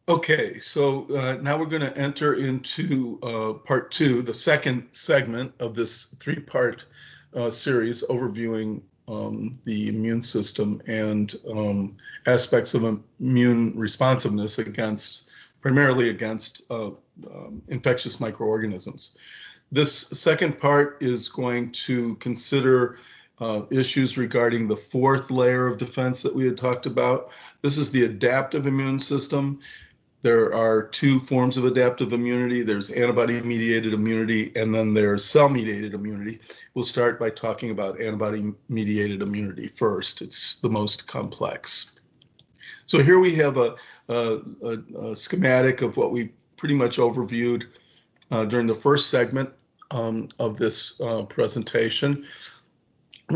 Okay, so now we're going to enter into part two, the second segment of this three-part series overviewing the immune system and aspects of immune responsiveness against, primarily against infectious microorganisms. This second part is going to consider issues regarding the fourth layer of defense that we had talked about. This is the adaptive immune system. There are two forms of adaptive immunity. There's antibody-mediated immunity, and then there's cell-mediated immunity. We'll start by talking about antibody-mediated immunity first. It's the most complex. So here we have a schematic of what we pretty much overviewed during the first segment of this presentation.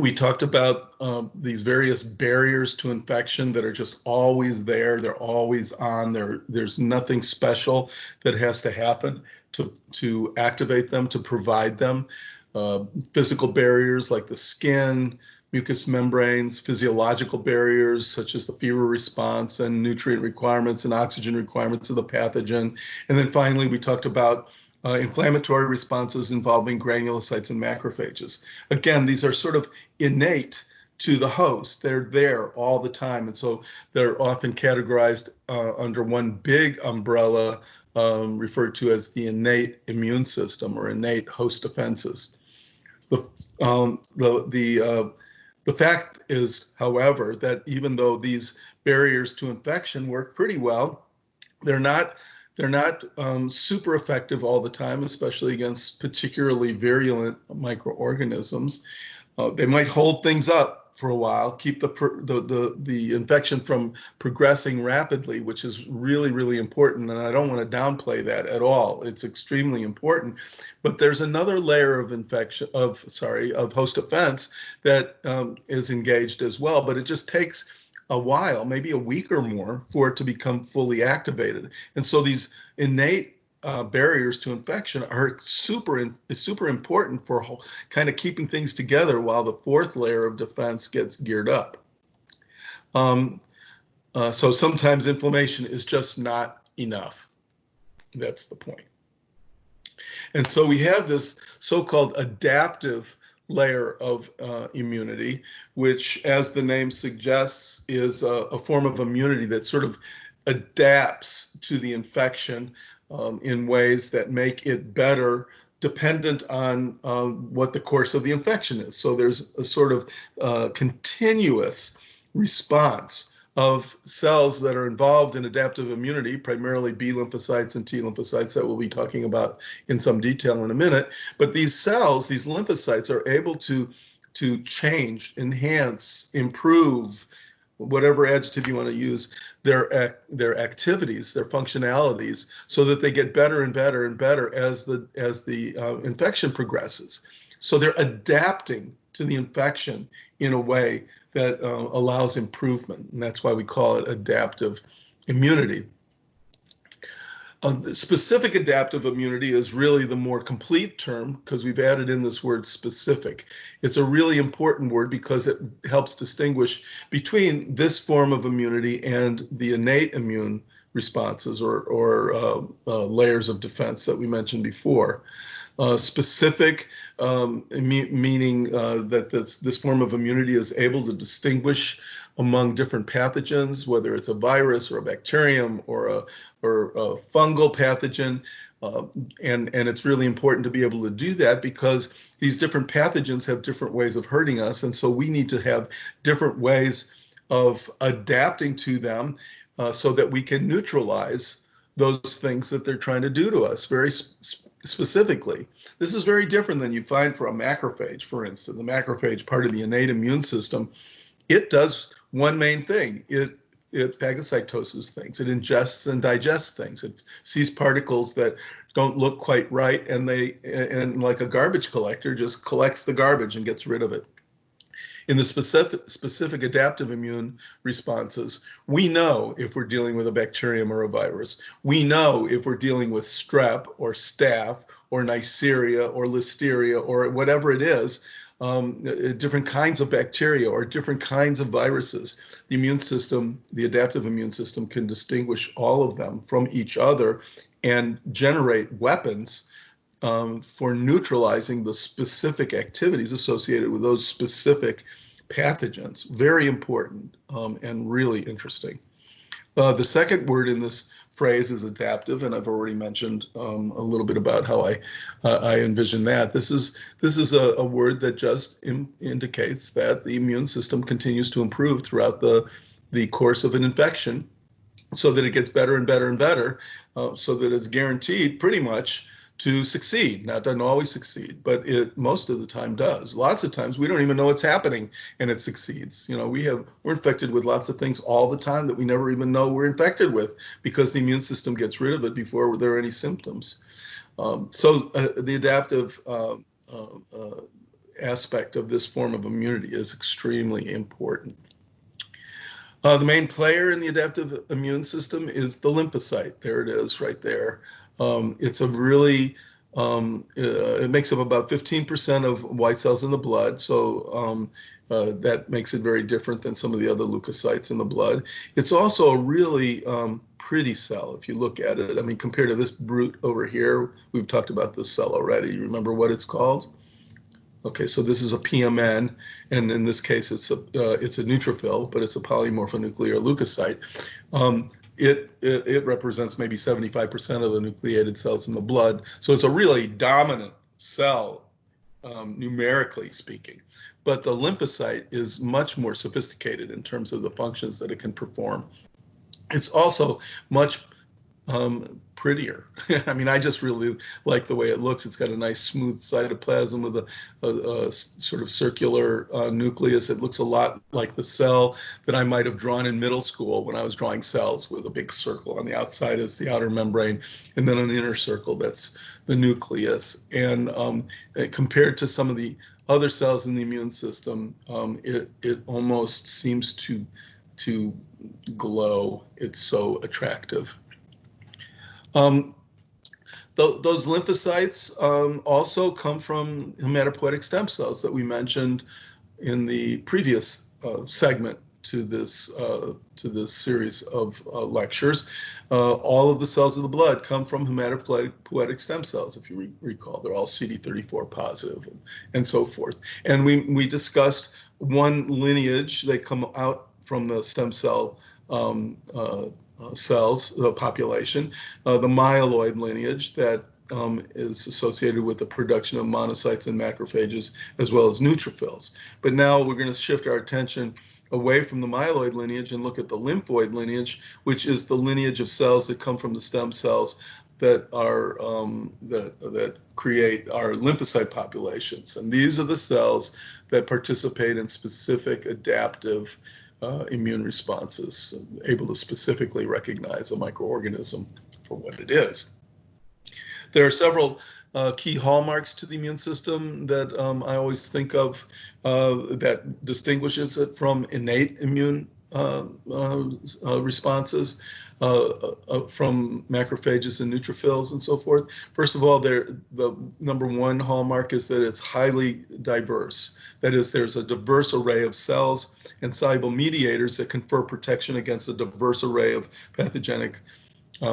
We talked about these various barriers to infection that are just always there. They're always on. There's nothing special that has to happen to activate them, to provide them. Physical barriers like the skin, mucous membranes, physiological barriers such as the fever response and nutrient requirements and oxygen requirements of the pathogen. And then finally, we talked about inflammatory responses involving granulocytes and macrophages. Again, these are sort of innate to the host. They're there all the time. And so they're often categorized under one big umbrella referred to as the innate immune system or innate host defenses. The fact is, however, that even though these barriers to infection work pretty well, they're not super effective all the time, especially against particularly virulent microorganisms. They might hold things up for a while, keep the infection from progressing rapidly, which is really, really important. And I don't want to downplay that at all. It's extremely important. But there's another layer of of host defense that is engaged as well. But it just takes a while, maybe a week or more, for it to become fully activated. And so these innate barriers to infection are super important for kind of keeping things together while the fourth layer of defense gets geared up. So sometimes inflammation is just not enough. That's the point. And so we have this so-called adaptive layer of immunity, which, as the name suggests, is a form of immunity that sort of adapts to the infection in ways that make it better dependent on what the course of the infection is. So there's a sort of continuous response of cells that are involved in adaptive immunity, primarily B lymphocytes and T lymphocytes that we'll be talking about in some detail in a minute. But these cells, these lymphocytes, are able to change, enhance, improve, whatever adjective you want to use, their activities, their functionalities, so that they get better and better and better as the infection progresses. So they're adapting to the infection in a way that allows improvement, and that's why we call it adaptive immunity. Specific adaptive immunity is really the more complete term because we've added in this word specific. It's a really important word because it helps distinguish between this form of immunity and the innate immune responses or layers of defense that we mentioned before. Specific, meaning that this form of immunity is able to distinguish among different pathogens, whether it's a virus or a bacterium or a fungal pathogen. And it's really important to be able to do that because these different pathogens have different ways of hurting us. And so we need to have different ways of adapting to them so that we can neutralize those things that they're trying to do to us very specifically. This is very different than you find for a macrophage, for instance. The macrophage, part of the innate immune system, it does one main thing. It phagocytoses things. It ingests and digests things. It sees particles that don't look quite right, and like a garbage collector, just collects the garbage and gets rid of it. In the specific adaptive immune responses, we know if we're dealing with a bacterium or a virus. We know if we're dealing with strep or staph or Neisseria or Listeria or whatever it is. different kinds of bacteria or different kinds of viruses. The immune system, the adaptive immune system, can distinguish all of them from each other and generate weapons for neutralizing the specific activities associated with those specific pathogens. Very important and really interesting. The second word in this phrase is adaptive, and I've already mentioned a little bit about how I envision that. This is a word that just indicates that the immune system continues to improve throughout the course of an infection, so that it gets better and better and better, so that it's guaranteed pretty much to succeed. Now, it doesn't always succeed, but it most of the time does. Lots of times we don't even know what's happening and it succeeds. You know, we're infected with lots of things all the time that we never even know we're infected with, because the immune system gets rid of it before there are any symptoms. So the adaptive aspect of this form of immunity is extremely important. The main player in the adaptive immune system is the lymphocyte. There it is right there. It's a really, it makes up about 15% of white cells in the blood. So that makes it very different than some of the other leukocytes in the blood. It's also a really pretty cell if you look at it. I mean, compared to this brute over here, we've talked about this cell already. You remember what it's called? Okay, so this is a PMN, and in this case, it's a neutrophil, but it's a polymorphonuclear leukocyte. It represents maybe 75% of the nucleated cells in the blood, so it's a really dominant cell, numerically speaking. But the lymphocyte is much more sophisticated in terms of the functions that it can perform. It's also much prettier. I mean, I just really like the way it looks. It's got a nice smooth cytoplasm with a sort of circular nucleus. It looks a lot like the cell that I might have drawn in middle school when I was drawing cells, with a big circle on the outside is the outer membrane, and then an inner circle that's the nucleus. And compared to some of the other cells in the immune system, it almost seems to glow. It's so attractive. Those lymphocytes also come from hematopoietic stem cells that we mentioned in the previous segment to this series of lectures. All of the cells of the blood come from hematopoietic stem cells, if you recall. They're all CD34 positive and so forth. And we discussed one lineage. They come out from the stem cell cells, the population, the myeloid lineage that is associated with the production of monocytes and macrophages, as well as neutrophils. But now we're going to shift our attention away from the myeloid lineage and look at the lymphoid lineage, which is the lineage of cells that come from the stem cells that are that create our lymphocyte populations. And these are the cells that participate in specific adaptive immune responses, able to specifically recognize a microorganism for what it is. There are several key hallmarks to the immune system that I always think of that distinguishes it from innate immune responses from macrophages and neutrophils and so forth. First of all, the number one hallmark is that it's highly diverse. That is, there's a diverse array of cells and soluble mediators that confer protection against a diverse array of pathogenic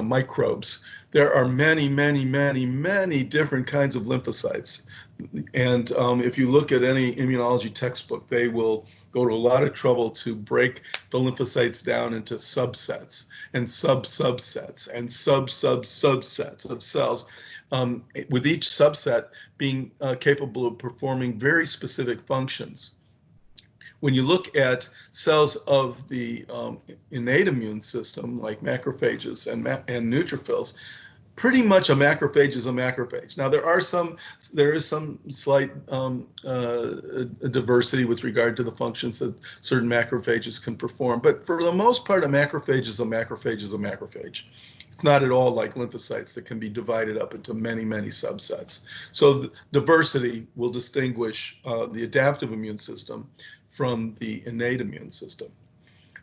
microbes. There are many, many, many, many different kinds of lymphocytes. And if you look at any immunology textbook, they will go to a lot of trouble to break the lymphocytes down into subsets and subsets and subsets of cells, with each subset being capable of performing very specific functions. When you look at cells of the innate immune system, like macrophages and neutrophils, pretty much a macrophage is a macrophage. Now there is some slight diversity with regard to the functions that certain macrophages can perform, but for the most part, a macrophage is a macrophage is a macrophage. It's not at all like lymphocytes that can be divided up into many, many subsets. So diversity will distinguish the adaptive immune system from the innate immune system.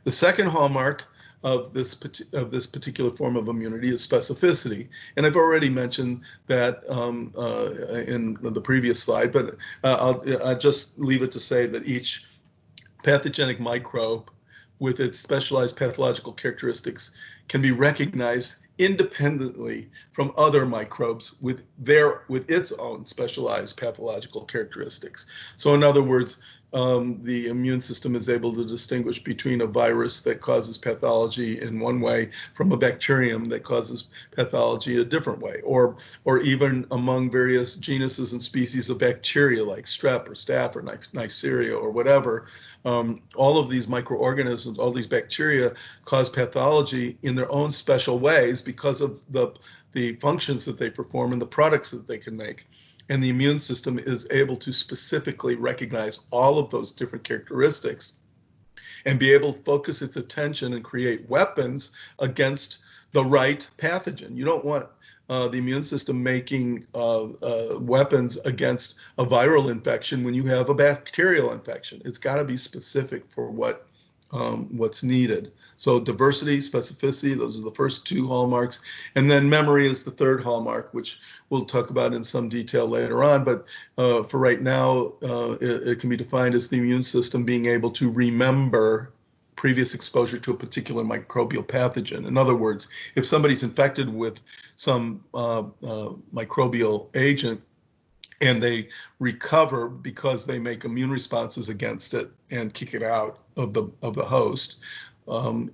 The second hallmark of this particular form of immunity is specificity. And I've already mentioned that in the previous slide, but I'll just leave it to say that each pathogenic microbe with its specialized pathological characteristics can be recognized independently from other microbes with its own specialized pathological characteristics. So in other words, the immune system is able to distinguish between a virus that causes pathology in one way from a bacterium that causes pathology a different way, or even among various genuses and species of bacteria like strep or staph or Neisseria or whatever. All of these microorganisms, all these bacteria cause pathology in their own special ways because of the functions that they perform and the products that they can make. And the immune system is able to specifically recognize all of those different characteristics and be able to focus its attention and create weapons against the right pathogen. You don't want the immune system making weapons against a viral infection when you have a bacterial infection. It's got to be specific for what's needed. So diversity, specificity, those are the first two hallmarks. And then memory is the third hallmark, which we'll talk about in some detail later on. But for right now, it can be defined as the immune system being able to remember previous exposure to a particular microbial pathogen. In other words, if somebody's infected with some microbial agent, and they recover because they make immune responses against it and kick it out of the host.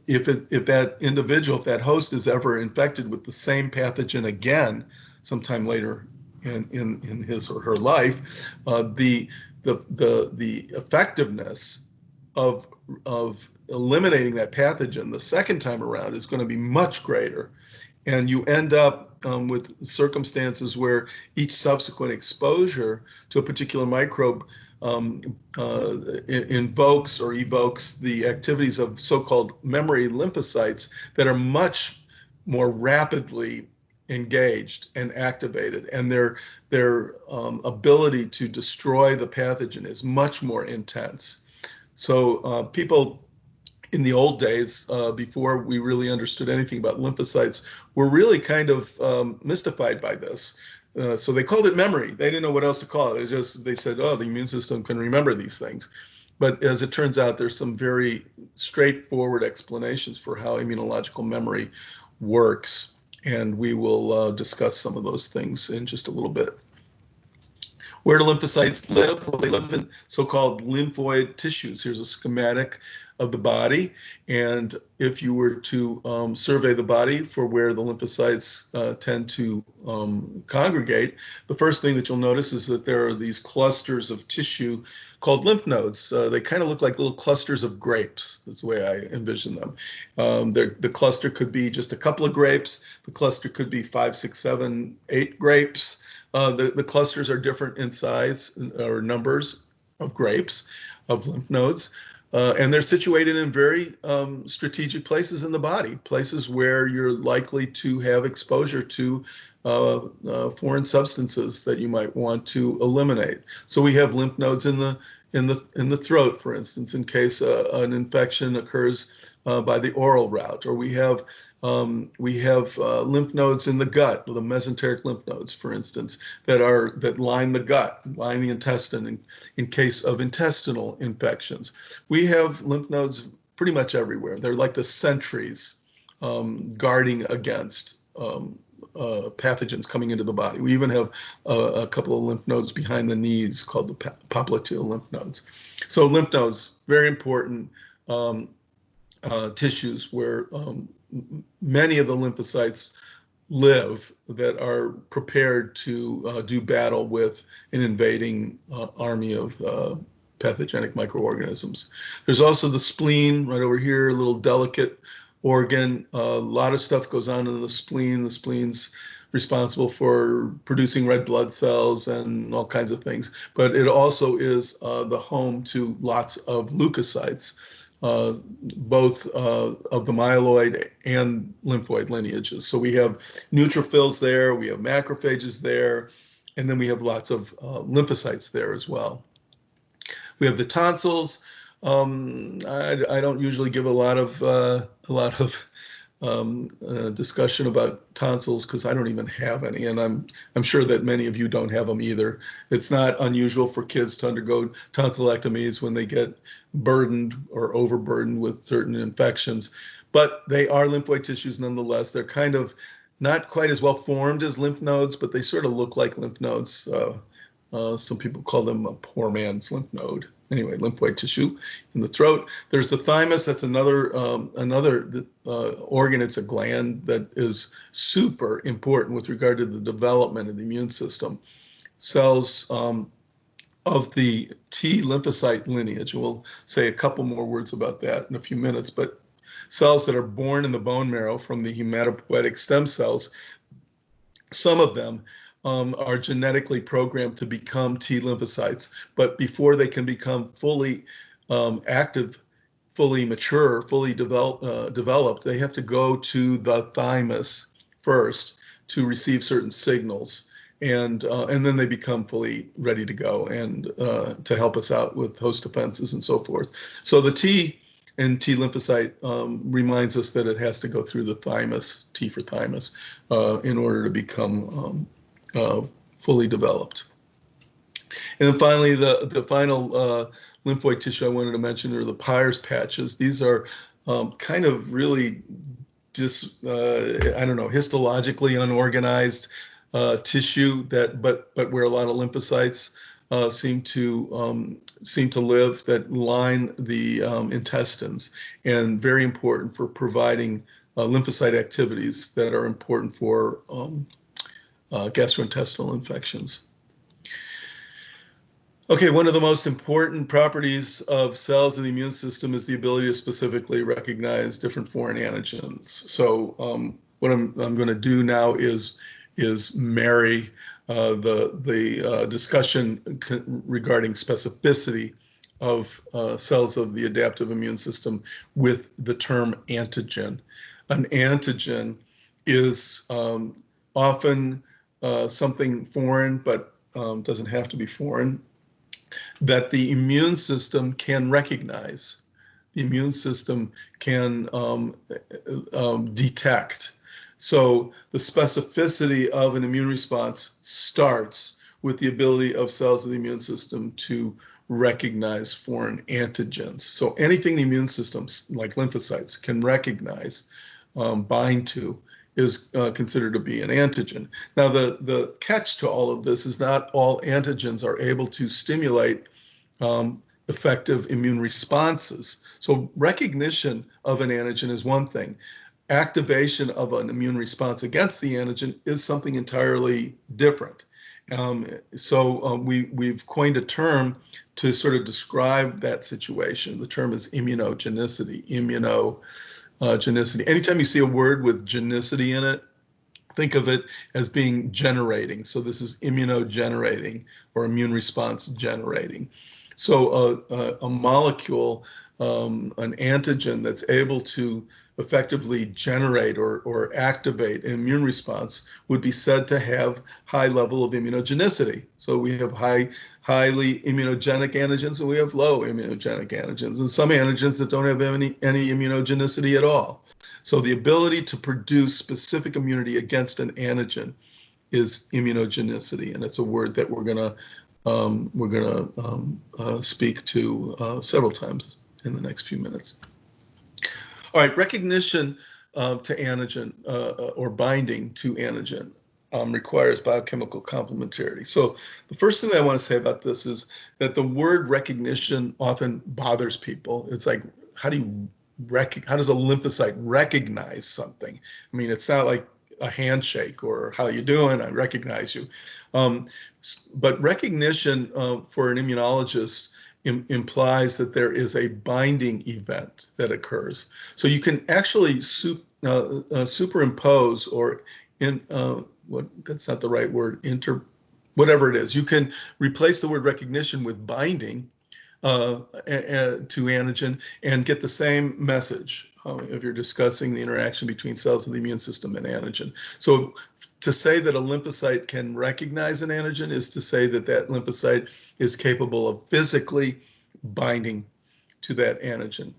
If that individual, if that host is ever infected with the same pathogen again, sometime later in his or her life, the effectiveness of eliminating that pathogen the second time around is going to be much greater. And you end up with circumstances where each subsequent exposure to a particular microbe invokes or evokes the activities of so-called memory lymphocytes that are much more rapidly engaged and activated, and their ability to destroy the pathogen is much more intense. So people in the old days, before we really understood anything about lymphocytes, were really kind of mystified by this. So they called it memory. They didn't know what else to call it. They said, oh, the immune system can remember these things. But as it turns out, there's some very straightforward explanations for how immunological memory works. And we will discuss some of those things in just a little bit. Where do lymphocytes live? Well, they live in so-called lymphoid tissues. Here's a schematic of the body. And if you were to survey the body for where the lymphocytes tend to congregate, the first thing that you'll notice is that there are these clusters of tissue called lymph nodes. They kind of look like little clusters of grapes. That's the way I envision them. The cluster could be just a couple of grapes. The cluster could be 5, 6, 7, 8 grapes. The clusters are different in size or numbers of grapes, of lymph nodes, and they're situated in very strategic places in the body, places where you're likely to have exposure to foreign substances that you might want to eliminate. So we have lymph nodes in the throat, for instance, in case an infection occurs by the oral route, or we have lymph nodes in the gut, the mesenteric lymph nodes, for instance, that line the gut, line the intestine in case of intestinal infections. We have lymph nodes pretty much everywhere. They're like the sentries guarding against pathogens coming into the body. We even have a couple of lymph nodes behind the knees called the popliteal lymph nodes. So lymph nodes, very important tissues where many of the lymphocytes live that are prepared to do battle with an invading army of pathogenic microorganisms. There's also the spleen right over here, a little delicate organ. A lot of stuff goes on in the spleen. The spleen's responsible for producing red blood cells and all kinds of things. But it also is the home to lots of leukocytes, both of the myeloid and lymphoid lineages. So we have neutrophils there, we have macrophages there, and then we have lots of lymphocytes there as well. We have the tonsils. I don't usually give a lot of discussion about tonsils because I don't even have any, and I'm sure that many of you don't have them either. It's not unusual for kids to undergo tonsillectomies when they get burdened or overburdened with certain infections, but they are lymphoid tissues nonetheless. They're kind of not quite as well formed as lymph nodes, but they sort of look like lymph nodes. Some people call them a poor man's lymph node. Anyway, lymphoid tissue in the throat. There's the thymus. That's another organ. It's a gland that is super important with regard to the development of the immune system. Cells of the T lymphocyte lineage, and we'll say a couple more words about that in a few minutes, but cells that are born in the bone marrow from the hematopoietic stem cells, some of them are genetically programmed to become T lymphocytes, but before they can become fully active, fully mature, fully developed, they have to go to the thymus first to receive certain signals, and then they become fully ready to go and to help us out with host defenses and so forth. So the T in T lymphocyte reminds us that it has to go through the thymus, T for thymus, in order to become fully developed. And then finally, the final lymphoid tissue I wanted to mention are the Peyer's patches. These are kind of really I don't know, histologically unorganized tissue but where a lot of lymphocytes seem to live, that line the intestines, and very important for providing lymphocyte activities that are important for gastrointestinal infections. Okay, one of the most important properties of cells in the immune system is the ability to specifically recognize different foreign antigens. So what I'm going to do now is marry the discussion regarding specificity of cells of the adaptive immune system with the term antigen. An antigen is often something foreign, but doesn't have to be foreign, that the immune system can recognize. The immune system can detect. So the specificity of an immune response starts with the ability of cells of the immune system to recognize foreign antigens. So anything the immune system, like lymphocytes, can recognize, bind to, is considered to be an antigen. Now, the catch to all of this is not all antigens are able to stimulate effective immune responses. So recognition of an antigen is one thing. Activation of an immune response against the antigen is something entirely different. We've coined a term to sort of describe that situation. The term is immunogenicity. Immunogenicity. Anytime you see a word with genicity in it, think of it as being generating. So this is immunogenerating or immune response generating. So a molecule, an antigen that's able to effectively generate or activate an immune response would be said to have high level of immunogenicity. So we have highly immunogenic antigens and we have low immunogenic antigens, and some antigens that don't have any immunogenicity at all. So the ability to produce specific immunity against an antigen is immunogenicity, and it's a word that we're going to speak to several times in the next few minutes. All right, recognition to antigen or binding to antigen requires biochemical complementarity. So the first thing I want to say about this is that the word recognition often bothers people. It's like, how does a lymphocyte recognize something? I mean, it's not like a handshake or how you doing, I recognize you. But recognition for an immunologist implies that there is a binding event that occurs. So you can actually superimpose or that's not the right word, whatever it is. You can replace the word recognition with binding to antigen and get the same message if you're discussing the interaction between cells of the immune system and antigen. So to say that a lymphocyte can recognize an antigen is to say that that lymphocyte is capable of physically binding to that antigen.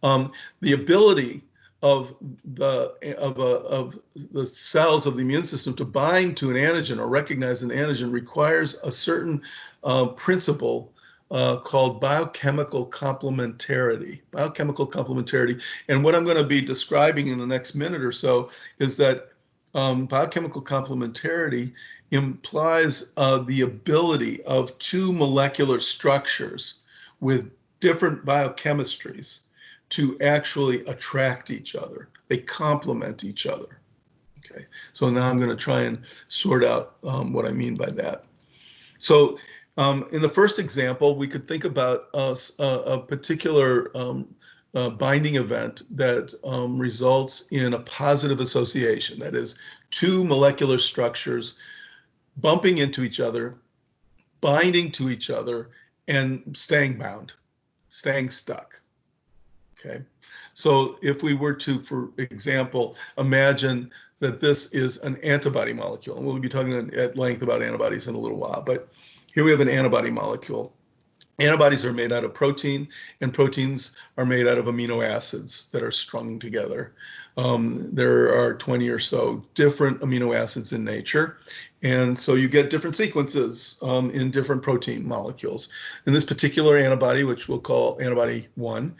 The ability of the cells of the immune system to bind to an antigen or recognize an antigen requires a certain principle called biochemical complementarity. Biochemical complementarity. And what I'm going to be describing in the next minute or so is that biochemical complementarity implies the ability of two molecular structures with different biochemistries to actually attract each other. They complement each other. Okay, so now I'm going to try and sort out what I mean by that. So in the first example, we could think about a particular binding event that results in a positive association. That is, two molecular structures bumping into each other, binding to each other, and staying bound, staying stuck. Okay, so if we were to, for example, imagine that this is an antibody molecule, and we'll be talking at length about antibodies in a little while, but here we have an antibody molecule. Antibodies are made out of protein, and proteins are made out of amino acids that are strung together. There are 20 or so different amino acids in nature, and so you get different sequences in different protein molecules. In this particular antibody, which we'll call antibody 1,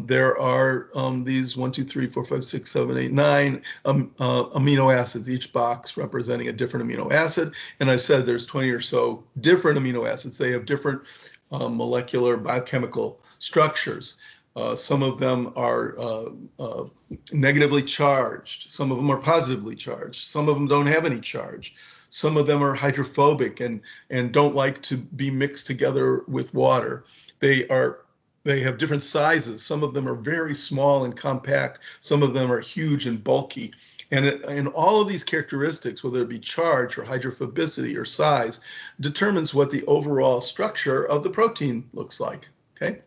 there are these 1, 2, 3, 4, 5, 6, 7, 8, 9 amino acids, each box representing a different amino acid. And I said there's 20 or so different amino acids. They have different molecular biochemical structures. Some of them are negatively charged. Some of them are positively charged. Some of them don't have any charge. Some of them are hydrophobic and don't like to be mixed together with water. They have different sizes. Some of them are very small and compact. Some of them are huge and bulky. And all of these characteristics, whether it be charge or hydrophobicity or size, determines what the overall structure of the protein looks like. Okay.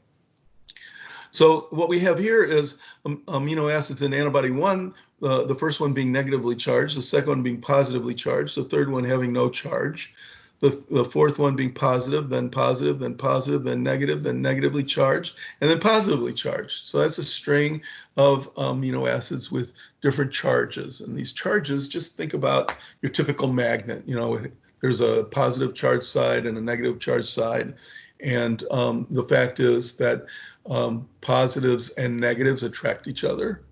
So what we have here is amino acids in antibody 1, the first one being negatively charged, the second one being positively charged, the third one having no charge, the fourth one being positive, then positive, then positive, then negatively charged, and then positively charged. So that's a string of amino acids with different charges. And these charges, just think about your typical magnet. You know, there's a positive charge side and a negative charge side. And the fact is that positives and negatives attract each other,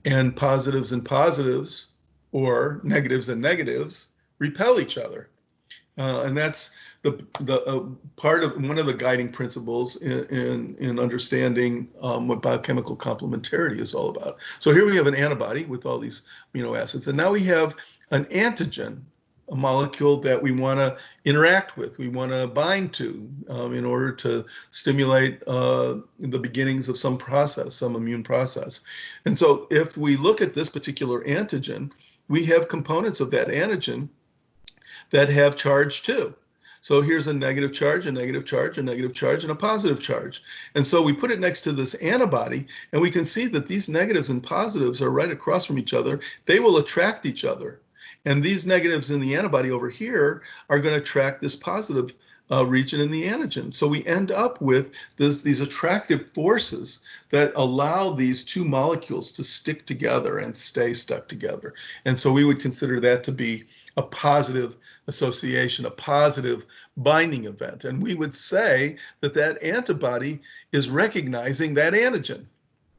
and positives or negatives and negatives repel each other. And that's the part of one of the guiding principles in understanding what biochemical complementarity is all about. So here we have an antibody with all these amino acids, and now we have an antigen, a molecule that we want to interact with, we want to bind to in order to stimulate the beginnings of some process, some immune process. And so if we look at this particular antigen, we have components of that antigen that have charge too. So here's a negative charge, a negative charge, a negative charge, and a positive charge. And so we put it next to this antibody, and we can see that these negatives and positives are right across from each other. They will attract each other. And these negatives in the antibody over here are going to attract this positive region in the antigen. So we end up with these attractive forces that allow these two molecules to stick together and stay stuck together. And so we would consider that to be a positive association, a positive binding event. And we would say that that antibody is recognizing that antigen.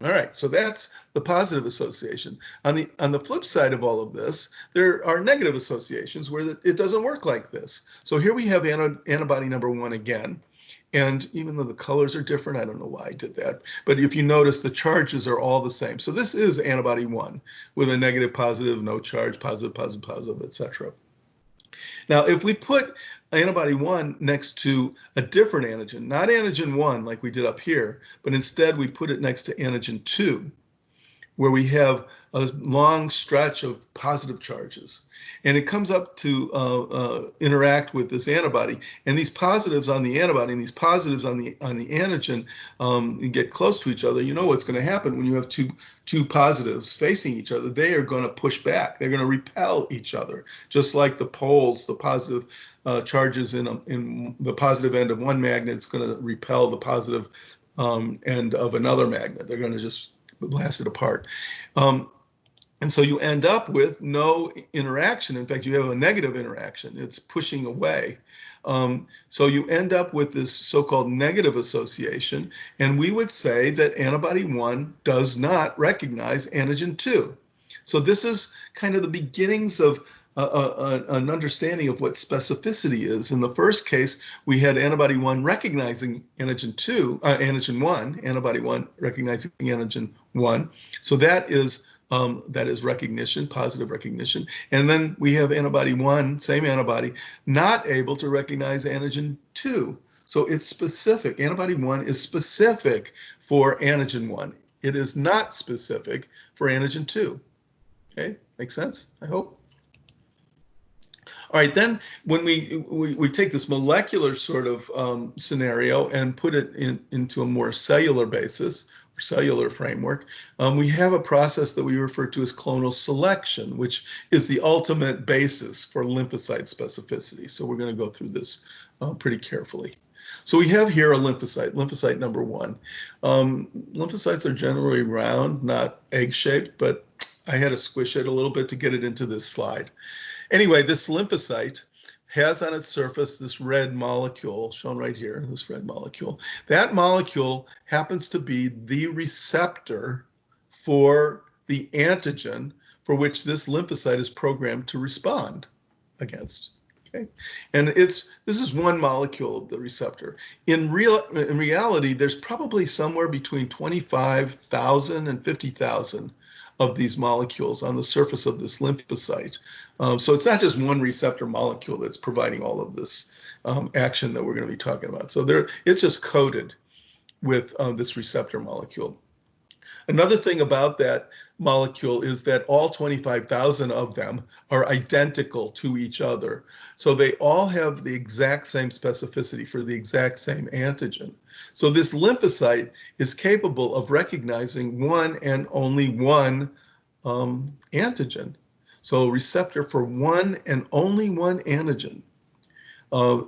All right, so that's the positive association. On the flip side of all of this, there are negative associations where it doesn't work like this. So here we have antibody number 1 again. And even though the colors are different, I don't know why I did that. But if you notice, the charges are all the same. So this is antibody 1 with a negative, positive, no charge, positive, positive, positive, etc. Now, if we put antibody 1 next to a different antigen, not antigen 1 like we did up here, but instead we put it next to antigen 2, where we have a long stretch of positive charges. And it comes up to interact with this antibody. And these positives on the antibody and these positives on the antigen get close to each other. You know what's going to happen when you have two positives facing each other. They are going to push back. They're going to repel each other, just like the poles, the positive charges in the positive end of one magnet is going to repel the positive and of another magnet. They're going to just blast it apart. And so you end up with no interaction. In fact, you have a negative interaction. It's pushing away. So you end up with this so-called negative association. And we would say that antibody 1 does not recognize antigen 2. So this is kind of the beginnings of an understanding of what specificity is. In the first case, we had antibody 1 recognizing antigen 1, antibody 1 recognizing antigen 1. So that is recognition, positive recognition. And then we have antibody 1, same antibody, not able to recognize antigen 2. So it's specific. Antibody 1 is specific for antigen 1. It is not specific for antigen 2. Okay, makes sense, I hope. All right, then when we take this molecular sort of scenario and put it into a more cellular basis, cellular framework, we have a process that we refer to as clonal selection, which is the ultimate basis for lymphocyte specificity. So we're going to go through this pretty carefully. So we have here a lymphocyte number 1. Lymphocytes are generally round, not egg-shaped, but I had to squish it a little bit to get it into this slide. Anyway, this lymphocyte has on its surface this red molecule, shown right here, this red molecule. That molecule happens to be the receptor for the antigen for which this lymphocyte is programmed to respond against. Okay, and this is one molecule of the receptor. In reality, there's probably somewhere between 25,000 and 50,000 of these molecules on the surface of this lymphocyte. So it's not just one receptor molecule that's providing all of this action that we're going to be talking about. So it's just coated with this receptor molecule. Another thing about that molecule is that all 25,000 of them are identical to each other. So they all have the exact same specificity for the exact same antigen. So this lymphocyte is capable of recognizing one and only one antigen. So a receptor for one and only one antigen.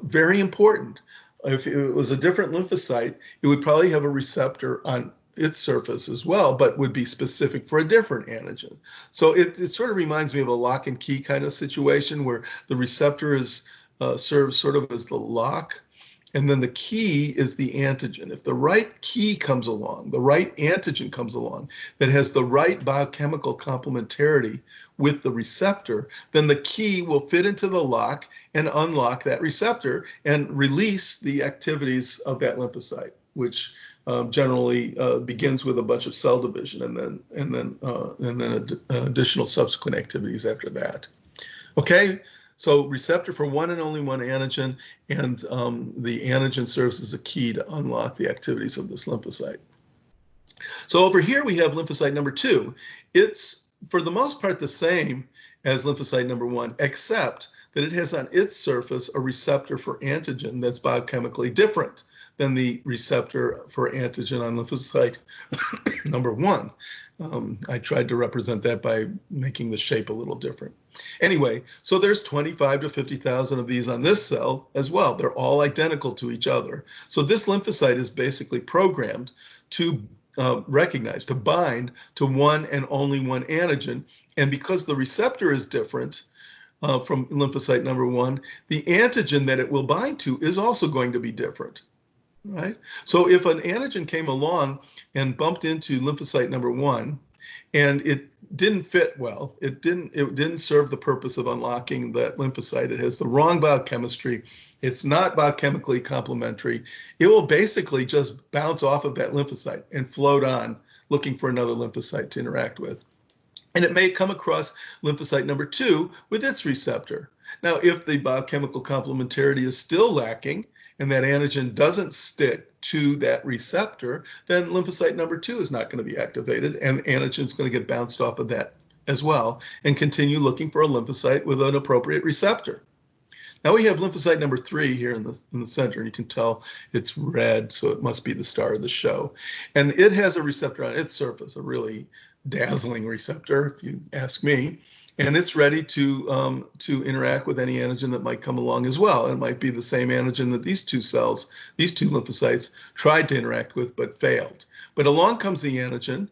Very important. If it was a different lymphocyte, it would probably have a receptor on its surface as well, but would be specific for a different antigen. So it sort of reminds me of a lock and key kind of situation where the receptor serves sort of as the lock, and then the key is the antigen. If the right key comes along, the right antigen comes along that has the right biochemical complementarity with the receptor, then the key will fit into the lock and unlock that receptor and release the activities of that lymphocyte, which generally begins with a bunch of cell division and then additional subsequent activities after that. Okay, so receptor for one and only one antigen, and the antigen serves as a key to unlock the activities of this lymphocyte. So over here we have lymphocyte number 2. It's for the most part the same as lymphocyte number 1, except that it has on its surface a receptor for antigen that's biochemically different than the receptor for antigen on lymphocyte number 1. I tried to represent that by making the shape a little different. Anyway, so there's 25 to 50,000 of these on this cell as well. They're all identical to each other. So this lymphocyte is basically programmed to recognize, to bind to one and only one antigen. And because the receptor is different from lymphocyte number 1, the antigen that it will bind to is also going to be different. Right? So if an antigen came along and bumped into lymphocyte number 1 and it didn't fit well, it didn't serve the purpose of unlocking that lymphocyte, it has the wrong biochemistry, it's not biochemically complementary, it will basically just bounce off of that lymphocyte and float on looking for another lymphocyte to interact with. And it may come across lymphocyte number 2 with its receptor. Now, if the biochemical complementarity is still lacking, and that antigen doesn't stick to that receptor, then lymphocyte number 2 is not going to be activated, and antigen is going to get bounced off of that as well and continue looking for a lymphocyte with an appropriate receptor. Now we have lymphocyte number 3 here in the center, and you can tell it's red, so it must be the star of the show. And it has a receptor on its surface, a really dazzling receptor, if you ask me. and it's ready to interact with any antigen that might come along as well. It might be the same antigen that these two cells, these two lymphocytes, tried to interact with but failed. But along comes the antigen,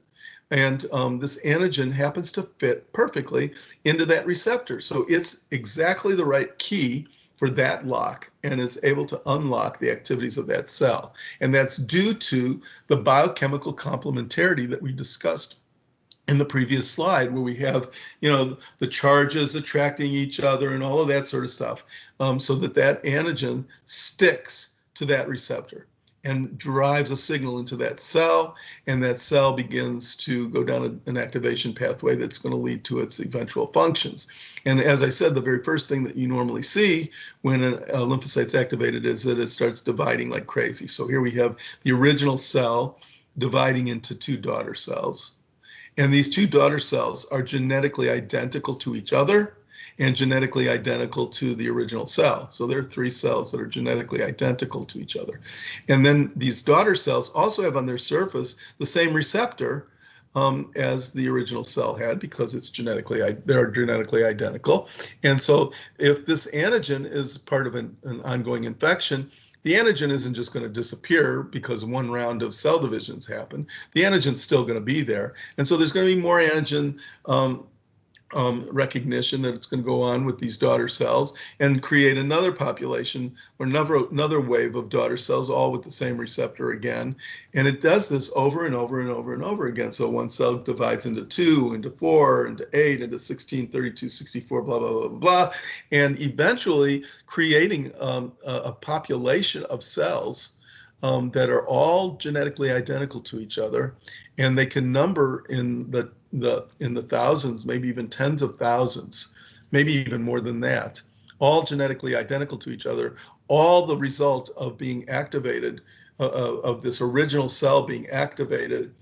and this antigen happens to fit perfectly into that receptor. So it's exactly the right key for that lock and is able to unlock the activities of that cell. And that's due to the biochemical complementarity that we discussed in the previous slide, where we have, the charges attracting each other and all of that sort of stuff, so that antigen sticks to that receptor and drives a signal into that cell, and that cell begins to go down an activation pathway that's going to lead to its eventual functions. And as I said, the very first thing that you normally see when a lymphocyte's activated is that it starts dividing like crazy. So here we have the original cell dividing into two daughter cells. And these two daughter cells are genetically identical to each other and genetically identical to the original cell. So there are three cells that are genetically identical to each other. And then these daughter cells also have on their surface the same receptor as the original cell had, because they're genetically identical. And so if this antigen is part of an ongoing infection, the antigen isn't just going to disappear because one round of cell divisions happened. The antigen's still going to be there. And so there's going to be more antigen recognition that it's going to go on with these daughter cells and create another population or another wave of daughter cells, all with the same receptor again. And it does this over and over and over and over again. So one cell divides into 2, into 4, into 8, into 16, 32, 64, blah, blah, blah, blah, blah, and eventually creating a population of cells that are all genetically identical to each other, and they can number in the thousands, maybe even tens of thousands, maybe even more than that, all genetically identical to each other, all the result of being activated, of this original cell being activated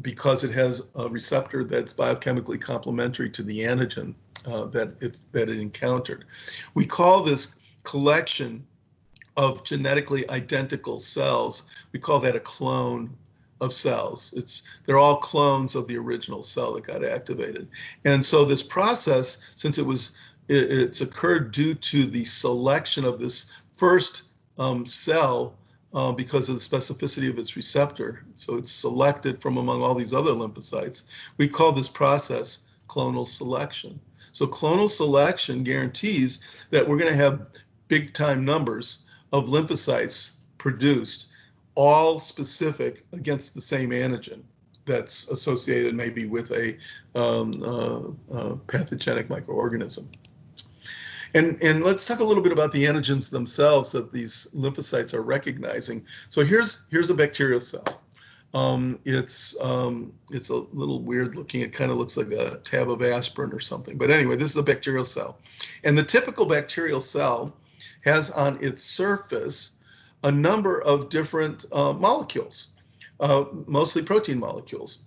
because it has a receptor that's biochemically complementary to the antigen that it encountered. We call this collection of genetically identical cells, we call that a clone of cells. They're all clones of the original cell that got activated. And so this process, since it's occurred due to the selection of this first cell because of the specificity of its receptor, so it's selected from among all these other lymphocytes, we call this process clonal selection. So clonal selection guarantees that we're going to have big time numbers of lymphocytes produced, all specific against the same antigen that's associated maybe with a pathogenic microorganism. And let's talk a little bit about the antigens themselves that these lymphocytes are recognizing. So here's a bacterial cell. It's a little weird looking. It kind of looks like a tab of aspirin or something. But anyway, this is a bacterial cell. And the typical bacterial cell has on its surface a number of different molecules, mostly protein molecules.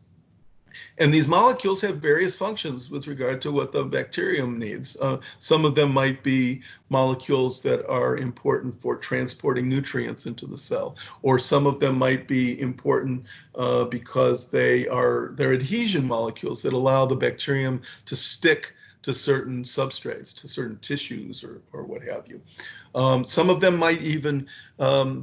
And these molecules have various functions with regard to what the bacterium needs. Some of them might be molecules that are important for transporting nutrients into the cell, or some of them might be important because they're adhesion molecules that allow the bacterium to stick to certain substrates, to certain tissues or what have you. Some of them might even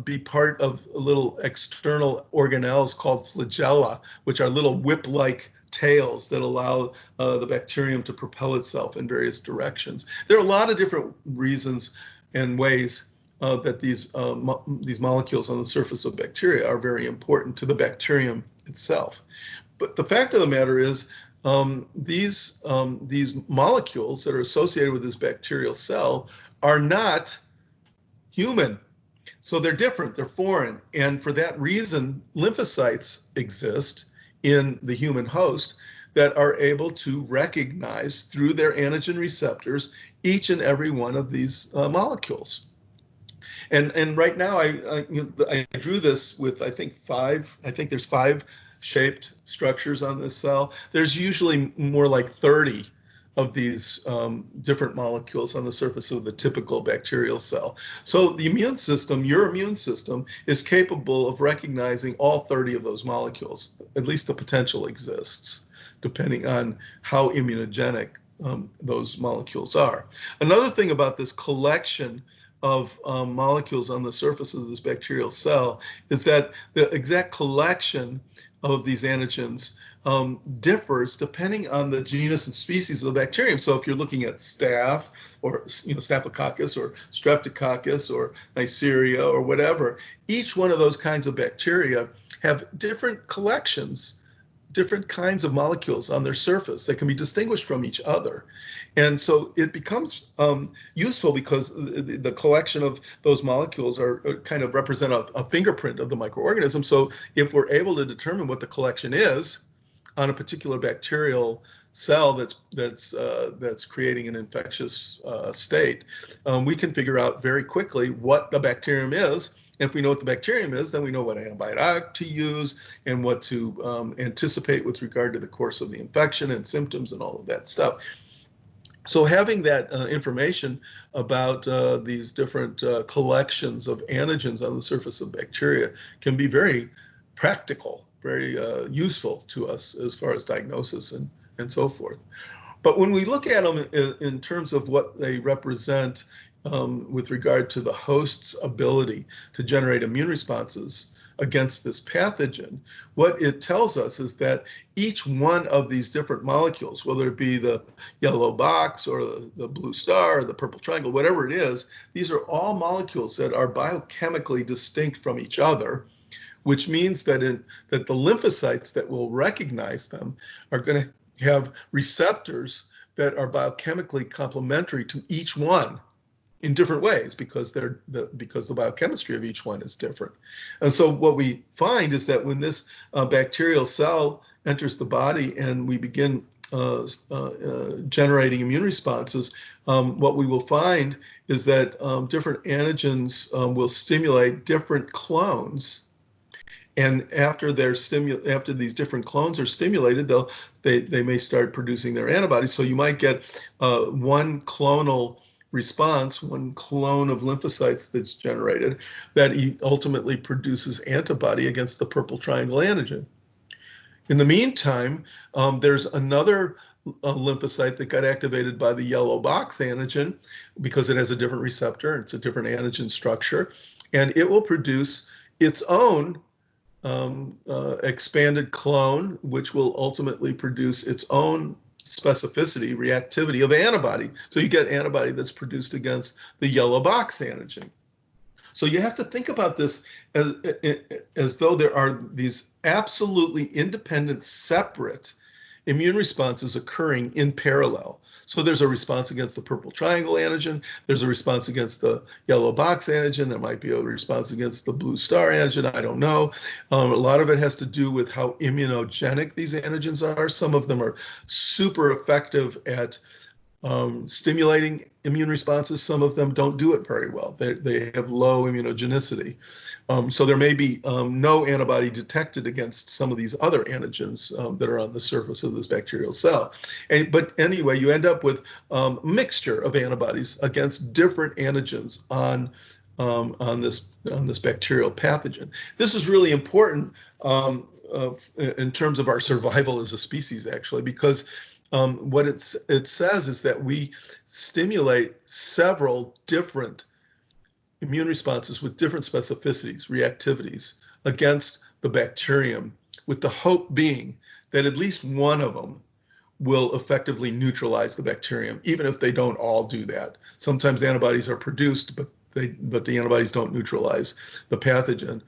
be part of little external organelles called flagella, which are little whip-like tails that allow the bacterium to propel itself in various directions. There are a lot of different reasons and ways that these molecules on the surface of bacteria are very important to the bacterium itself. But the fact of the matter is, these molecules that are associated with this bacterial cell are not human. So they're different, they're foreign. And for that reason, lymphocytes exist in the human host that are able to recognize through their antigen receptors each and every one of these molecules. And right now I drew this with I think there's 5 shaped structures on this cell. There's usually more like 30 of these different molecules on the surface of the typical bacterial cell. So the immune system, your immune system, is capable of recognizing all 30 of those molecules. At least the potential exists, depending on how immunogenic those molecules are. Another thing about this collection of molecules on the surface of this bacterial cell is that the exact collection of these antigens differs depending on the genus and species of the bacterium. So if you're looking at staph or Staphylococcus or Streptococcus or Neisseria or whatever, each one of those kinds of bacteria have different collections, different kinds of molecules on their surface that can be distinguished from each other. And so it becomes useful because the collection of those molecules are kind of represent a fingerprint of the microorganism. So if we're able to determine what the collection is on a particular bacterial cell that's creating an infectious state, we can figure out very quickly what the bacterium is. And if we know what the bacterium is, then we know what antibiotic to use and what to anticipate with regard to the course of the infection and symptoms and all of that stuff. So having that information about these different collections of antigens on the surface of bacteria can be very practical, very useful to us as far as diagnosis and so forth. But when we look at them in terms of what they represent with regard to the host's ability to generate immune responses against this pathogen, what it tells us is that each one of these different molecules, whether it be the yellow box or the blue star or the purple triangle, whatever it is, these are all molecules that are biochemically distinct from each other, which means that that the lymphocytes that will recognize them are going to have receptors that are biochemically complementary to each one in different ways because because the biochemistry of each one is different. And so what we find is that when this bacterial cell enters the body and we begin generating immune responses, what we will find is that different antigens will stimulate different clones. And after these different clones are stimulated, they may start producing their antibodies. So you might get one clonal response, one clone of lymphocytes that's generated that ultimately produces antibody against the purple triangle antigen. In the meantime, there's another lymphocyte that got activated by the yellow box antigen because it has a different receptor, it's a different antigen structure, and it will produce its own expanded clone, which will ultimately produce its own specificity, reactivity of antibody. So you get antibody that's produced against the yellow box antigen. So you have to think about this as though there are these absolutely independent, separate immune responses occurring in parallel. So there's a response against the purple triangle antigen, there's a response against the yellow box antigen, there might be a response against the blue star antigen, I don't know. A lot of it has to do with how immunogenic these antigens are. Some of them are super effective at stimulating immune responses. Some of them don't do it very well. They have low immunogenicity. So there may be no antibody detected against some of these other antigens that are on the surface of this bacterial cell. But anyway, you end up with a mixture of antibodies against different antigens on this bacterial pathogen. This is really important in terms of our survival as a species, actually, because what it says is that we stimulate several different immune responses with different specificities, reactivities against the bacterium, with the hope being that at least one of them will effectively neutralize the bacterium, even if they don't all do that. Sometimes antibodies are produced, but the antibodies don't neutralize the pathogen.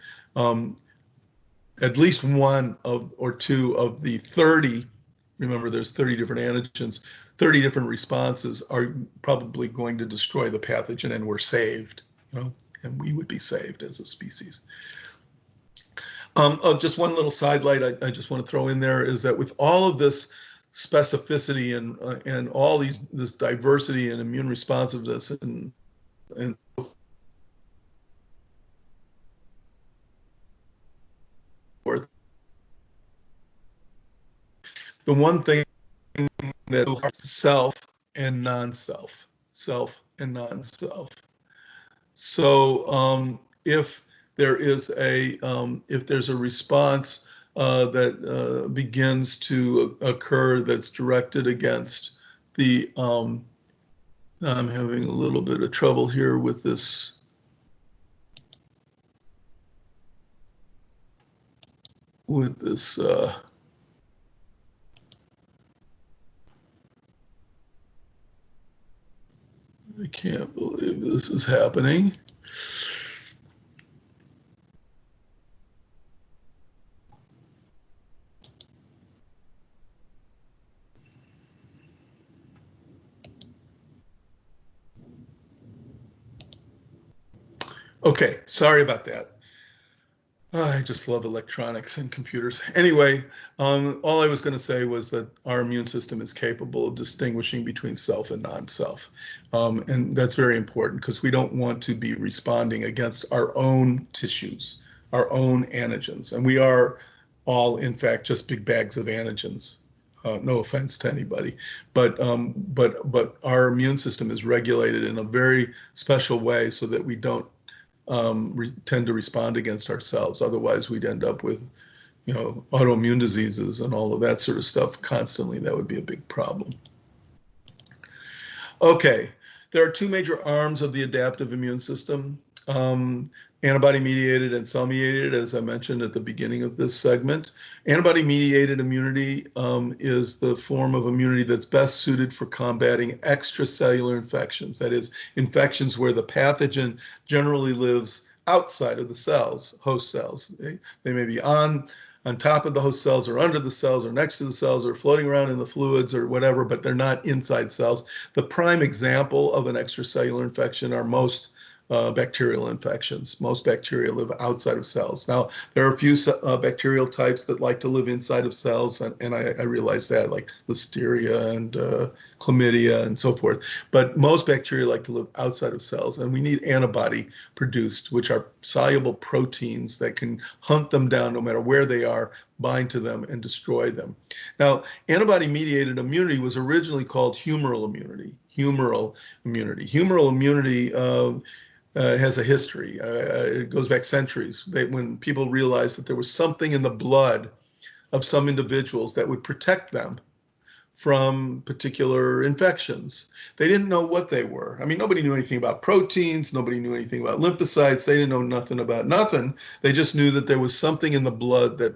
At least one or two of the 30, remember there's 30 different antigens, 30 different responses are probably going to destroy the pathogen, and we're saved, and we would be saved as a species. Just one little sidelight I just want to throw in there is that with all of this specificity and all this diversity and immune responsiveness and forth, the one thing that self and non-self, self and non-self. So if there's a response that begins to occur that's directed against the I'm having a little bit of trouble here with this. I can't believe this is happening. Okay, sorry about that. I just love electronics and computers. Anyway, all I was going to say was that our immune system is capable of distinguishing between self and non-self. And that's very important because we don't want to be responding against our own tissues, our own antigens. And we are all, in fact, just big bags of antigens. No offense to anybody, but our immune system is regulated in a very special way so that we don't tend to respond against ourselves. Otherwise, we'd end up with, autoimmune diseases and all of that sort of stuff constantly. That would be a big problem. Okay, there are two major arms of the adaptive immune system, antibody-mediated and cell-mediated, as I mentioned at the beginning of this segment. Antibody-mediated immunity is the form of immunity that's best suited for combating extracellular infections, that is, infections where the pathogen generally lives outside of the cells, host cells. They may be on top of the host cells or under the cells or next to the cells or floating around in the fluids or whatever, but they're not inside cells. The prime example of an extracellular infection are most bacterial infections. Most bacteria live outside of cells. Now, there are a few bacterial types that like to live inside of cells, and I realize that, like Listeria and chlamydia and so forth. But most bacteria like to live outside of cells, and we need antibody produced, which are soluble proteins that can hunt them down no matter where they are, bind to them, and destroy them. Now, antibody-mediated immunity was originally called humoral immunity. Humoral immunity. Humoral immunity has a history. It goes back centuries. When people realized that there was something in the blood of some individuals that would protect them from particular infections. They didn't know what they were. I mean, nobody knew anything about proteins. Nobody knew anything about lymphocytes. They didn't know nothing about nothing. They just knew that there was something in the blood that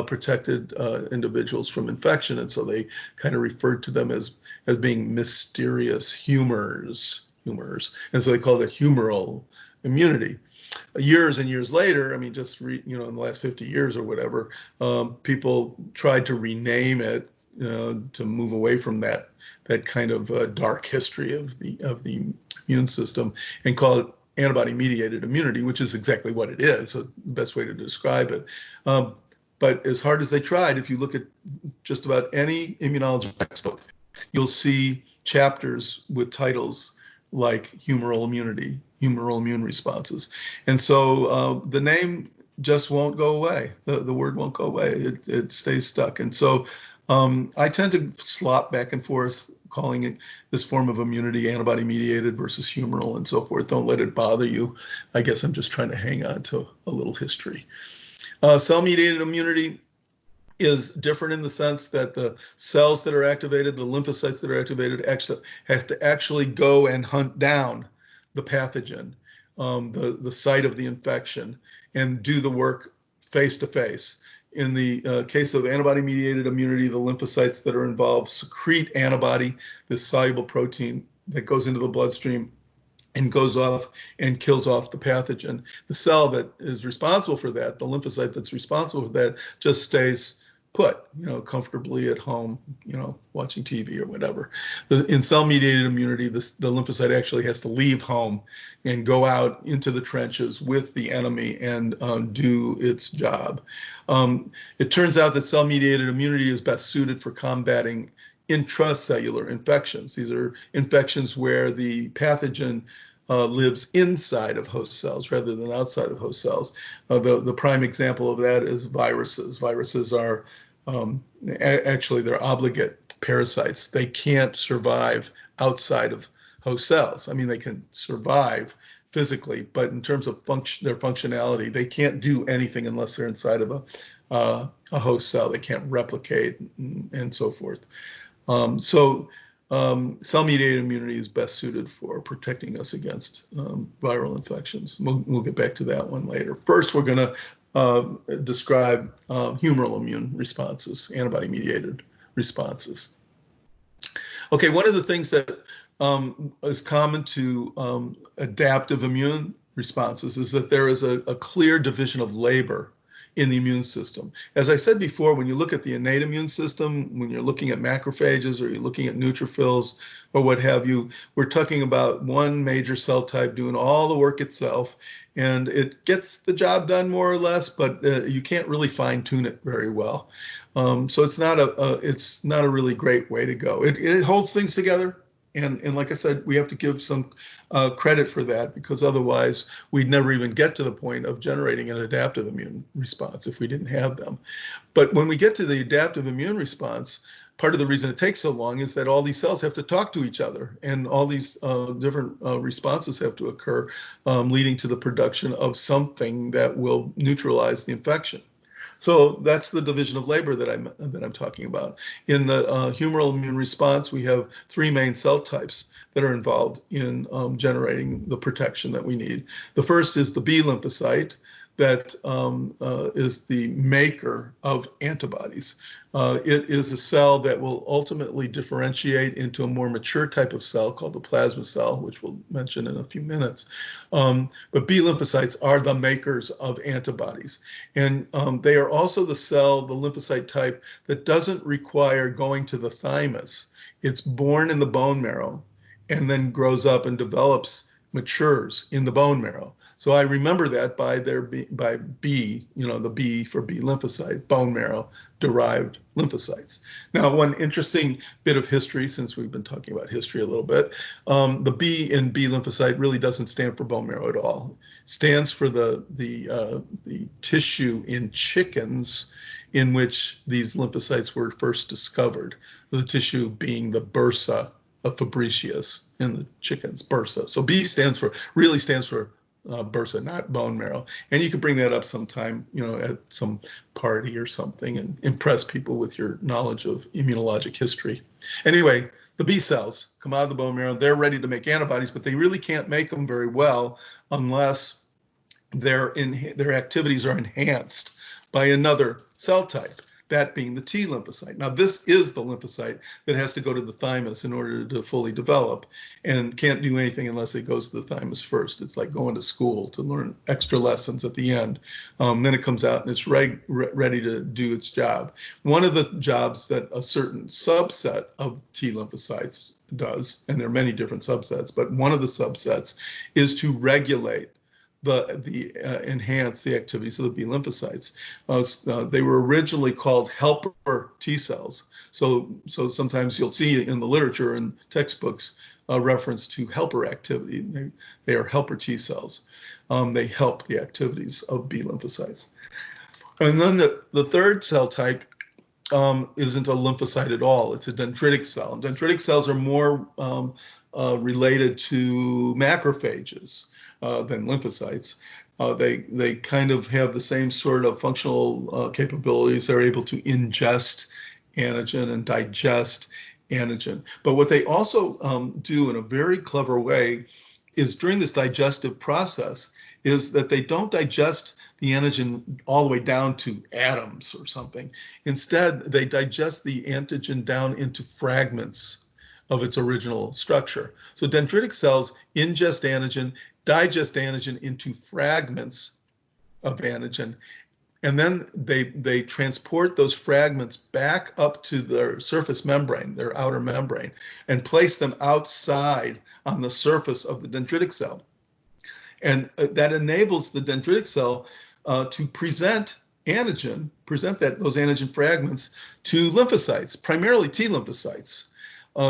protected individuals from infection. And so they kind of referred to them as being mysterious humors. And so they called it humoral immunity. Years and years later, I mean, just in the last 50 years or whatever, people tried to rename it to move away from that kind of dark history of the immune system and call it antibody-mediated immunity, which is exactly what it is. So the best way to describe it. But as hard as they tried, if you look at just about any immunology textbook, you'll see chapters with titles like humoral immunity, humoral immune responses. And so the name just won't go away. The word won't go away. It stays stuck. And so I tend to slop back and forth calling it this form of immunity antibody-mediated versus humoral and so forth. Don't let it bother you. I guess I'm just trying to hang on to a little history. Cell-mediated immunity is different in the sense that the cells that are activated, the lymphocytes that are activated, actually have to actually go and hunt down the pathogen, the site of the infection, and do the work face to face. In the case of antibody-mediated immunity, the lymphocytes that are involved secrete antibody, this soluble protein that goes into the bloodstream and goes off and kills off the pathogen. The cell that is responsible for that, the lymphocyte that's responsible for that, just stays put, comfortably at home, watching TV or whatever. In cell-mediated immunity, the lymphocyte actually has to leave home and go out into the trenches with the enemy and do its job. It turns out that cell-mediated immunity is best suited for combating intracellular infections. These are infections where the pathogen lives inside of host cells rather than outside of host cells. The prime example of that is viruses. Viruses are actually they're obligate parasites. They can't survive outside of host cells. I mean, they can survive physically, but in terms of their functionality, they can't do anything unless they're inside of a host cell. They can't replicate and so forth. So cell-mediated immunity is best suited for protecting us against viral infections. We'll get back to that one later. First, we're going to describe humoral immune responses, antibody-mediated responses. Okay, one of the things that is common to adaptive immune responses is that there is a clear division of labor in the immune system. As I said before, when you look at the innate immune system, when you're looking at macrophages or you're looking at neutrophils or what have you, we're talking about one major cell type doing all the work itself, and it gets the job done more or less, but you can't really fine tune it very well. So it's not a really great way to go. It holds things together. And like I said, we have to give some credit for that, because otherwise we'd never even get to the point of generating an adaptive immune response if we didn't have them. But when we get to the adaptive immune response, part of the reason it takes so long is that all these cells have to talk to each other, and all these different responses have to occur, leading to the production of something that will neutralize the infection. So that's the division of labor that I'm talking about. In the humoral immune response, we have three main cell types that are involved in generating the protection that we need. The first is the B lymphocyte, that is the maker of antibodies. It is a cell that will ultimately differentiate into a more mature type of cell called the plasma cell, which we'll mention in a few minutes. But B lymphocytes are the makers of antibodies. And they are also the lymphocyte type that doesn't require going to the thymus. It's born in the bone marrow and then grows up and matures in the bone marrow. So I remember that by B, the B for B lymphocyte, bone marrow derived lymphocytes. Now, one interesting bit of history, since we've been talking about history a little bit, the B in B lymphocyte really doesn't stand for bone marrow at all. It stands for the tissue in chickens in which these lymphocytes were first discovered, the tissue being the bursa of Fabricius in the chickens, bursa. So B really stands for bursa, not bone marrow. And you could bring that up sometime, at some party or something, and impress people with your knowledge of immunologic history. Anyway, the B cells come out of the bone marrow. They're ready to make antibodies, but they really can't make them very well unless their activities are enhanced by another cell type, that being the T lymphocyte. Now, this is the lymphocyte that has to go to the thymus in order to fully develop, and can't do anything unless it goes to the thymus first. It's like going to school to learn extra lessons at the end. Then it comes out and it's ready to do its job. One of the jobs that a certain subset of T lymphocytes does, and there are many different subsets, but one of the subsets is to regulate enhance the activities of the B lymphocytes. They were originally called helper T cells. So sometimes you'll see in the literature and textbooks a reference to helper activity. They are helper T cells. They help the activities of B lymphocytes. And then the third cell type isn't a lymphocyte at all. It's a dendritic cell. And dendritic cells are more related to macrophages than lymphocytes. They kind of have the same sort of functional capabilities. They're able to ingest antigen and digest antigen. But what they also do in a very clever way is, during this digestive process, is that they don't digest the antigen all the way down to atoms or something. Instead, they digest the antigen down into fragments of its original structure. So dendritic cells ingest antigen, digest antigen into fragments of antigen, and then they transport those fragments back up to their surface membrane, their outer membrane, and place them outside on the surface of the dendritic cell. And that enables the dendritic cell to present those antigen fragments to lymphocytes, primarily T lymphocytes.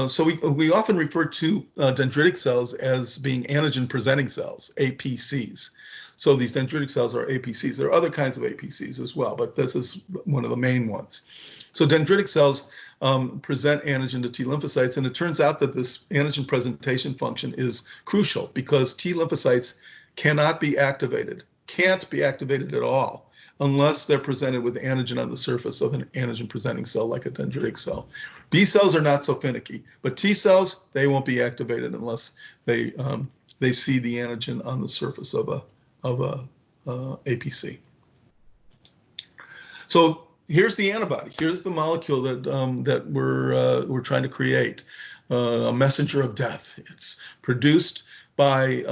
So we often refer to dendritic cells as being antigen-presenting cells, APCs. So these dendritic cells are APCs. There are other kinds of APCs as well, but this is one of the main ones. So dendritic cells present antigen to T lymphocytes, and it turns out that this antigen presentation function is crucial because T lymphocytes cannot be activated can't be activated at all unless they're presented with antigen on the surface of an antigen-presenting cell like a dendritic cell. B cells are not so finicky, but T cells, they won't be activated unless they see the antigen on the surface of a APC. So here's the antibody. Here's the molecule that we're trying to create, a messenger of death. It's produced by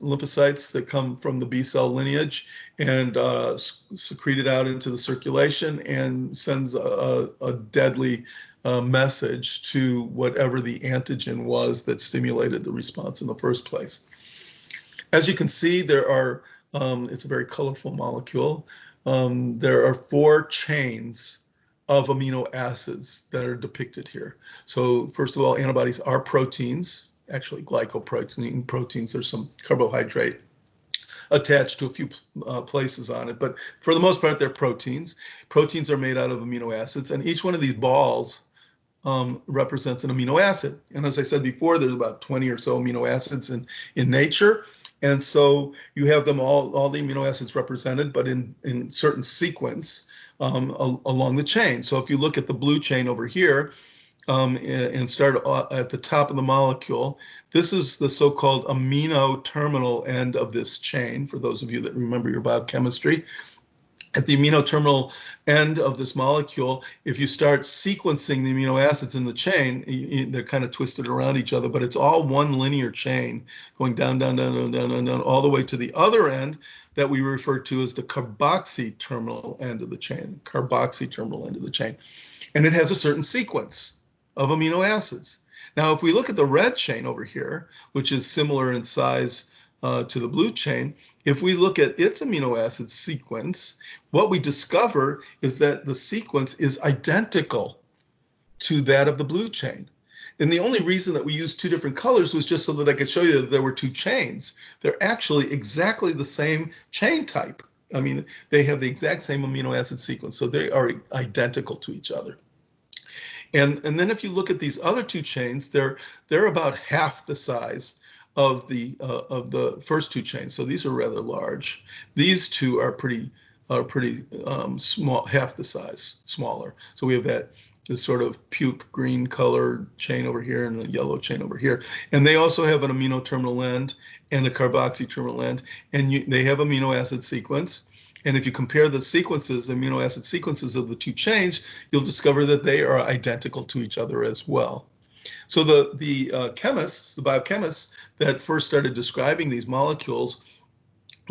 lymphocytes that come from the B cell lineage and secreted out into the circulation and sends a deadly message to whatever the antigen was that stimulated the response in the first place. As you can see, there are, it's a very colorful molecule. There are 4 chains of amino acids that are depicted here. So first of all, antibodies are proteins, actually glycoprotein proteins. There's some carbohydrate attached to a few places on it, but for the most part, they're proteins. Proteins are made out of amino acids, and each one of these balls represents an amino acid. And as I said before, there's about 20 or so amino acids in nature. And so you have them all the amino acids represented, but in certain sequence along the chain. So if you look at the blue chain over here and start at the top of the molecule, this is the so-called amino terminal end of this chain, for those of you that remember your biochemistry. At the amino terminal end of this molecule, if you start sequencing the amino acids in the chain, they're kind of twisted around each other, but it's all one linear chain going down, down, down, down, down, down, down, all the way to the other end that we refer to as the carboxy terminal end of the chain, carboxy terminal end of the chain. And it has a certain sequence of amino acids. Now, if we look at the red chain over here, which is similar in size to the blue chain, if we look at its amino acid sequence, what we discover is that the sequence is identical to that of the blue chain. And the only reason that we used 2 different colors was just so that I could show you that there were 2 chains. They're actually exactly the same chain type. I mean, they have the exact same amino acid sequence, so they are identical to each other. And then if you look at these other 2 chains, they're about half the size of the first 2 chains. So these are rather large. These 2 are pretty small, half the size, smaller. So we have this sort of puke green color chain over here and the yellow chain over here. And they also have an amino terminal end and the carboxy terminal end, and they have amino acid sequence. And if you compare the sequences, amino acid sequences of the 2 chains, you'll discover that they are identical to each other as well. So the chemists, the biochemists that first started describing these molecules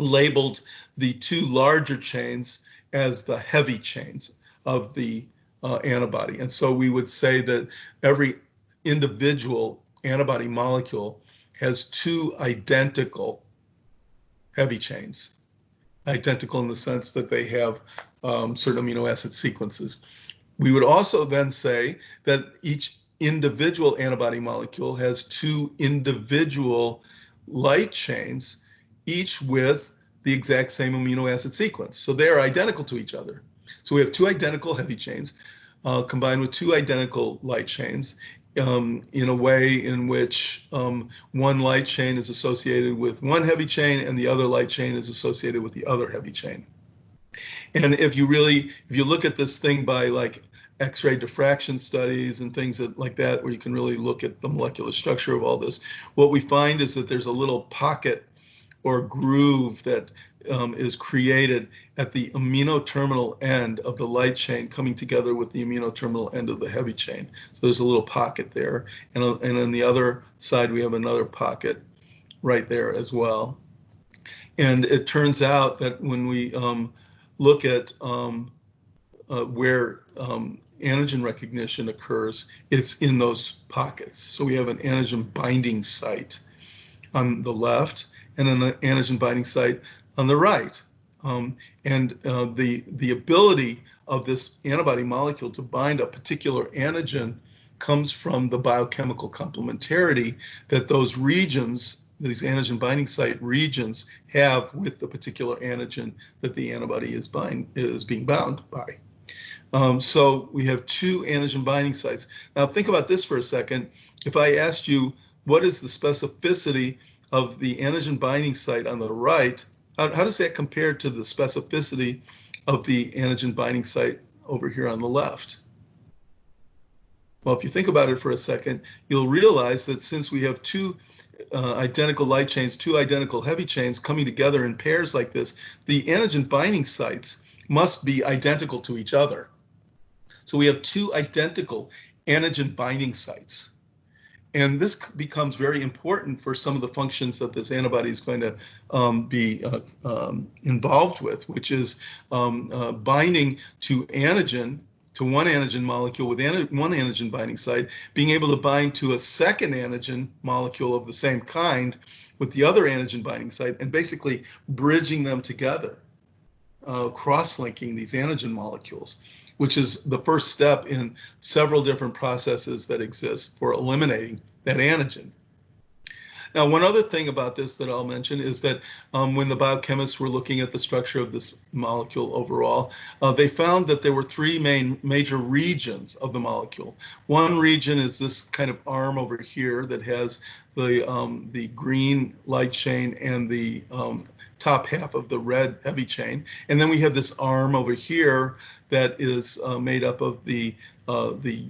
labeled the 2 larger chains as the heavy chains of the antibody. And so we would say that every individual antibody molecule has 2 identical heavy chains, identical in the sense that they have certain amino acid sequences. We would also then say that each individual antibody molecule has 2 individual light chains, each with the exact same amino acid sequence. So they are identical to each other. So we have 2 identical heavy chains combined with 2 identical light chains in a way in which one light chain is associated with one heavy chain and the other light chain is associated with the other heavy chain. And if you look at this thing by like X-ray diffraction studies and things like that, where you can really look at the molecular structure of all this, what we find is that there's a little pocket or groove that is created at the amino terminal end of the light chain coming together with the amino terminal end of the heavy chain. So there's a little pocket there. And on the other side, we have another pocket right there as well. And it turns out that when we look at where antigen recognition occurs, it's in those pockets. So we have an antigen binding site on the left and an antigen binding site on the right. The ability of this antibody molecule to bind a particular antigen comes from the biochemical complementarity that those regions, these antigen binding site regions, have with the particular antigen that the antibody is being bound by. So we have 2 antigen binding sites. Now think about this for a second. If I asked you what is the specificity of the antigen binding site on the right How does that compare to the specificity of the antigen binding site over here on the left? Well, if you think about it for a second, you'll realize that since we have two identical light chains, two identical heavy chains coming together in pairs like this, the antigen binding sites must be identical to each other. So we have two identical antigen binding sites. And this becomes very important for some of the functions that this antibody is going to be involved with, which is binding to antigen, to one antigen molecule with one antigen binding site, being able to bind to a second antigen molecule of the same kind with the other antigen binding site, and basically bridging them together, cross-linking these antigen molecules, which is the first step in several different processes that exist for eliminating that antigen. Now, one other thing about this that I'll mention is that when the biochemists were looking at the structure of this molecule overall, they found that there were three major regions of the molecule. One region is this kind of arm over here that has the green light chain and the top half of the red heavy chain. And then we have this arm over here that is made up of the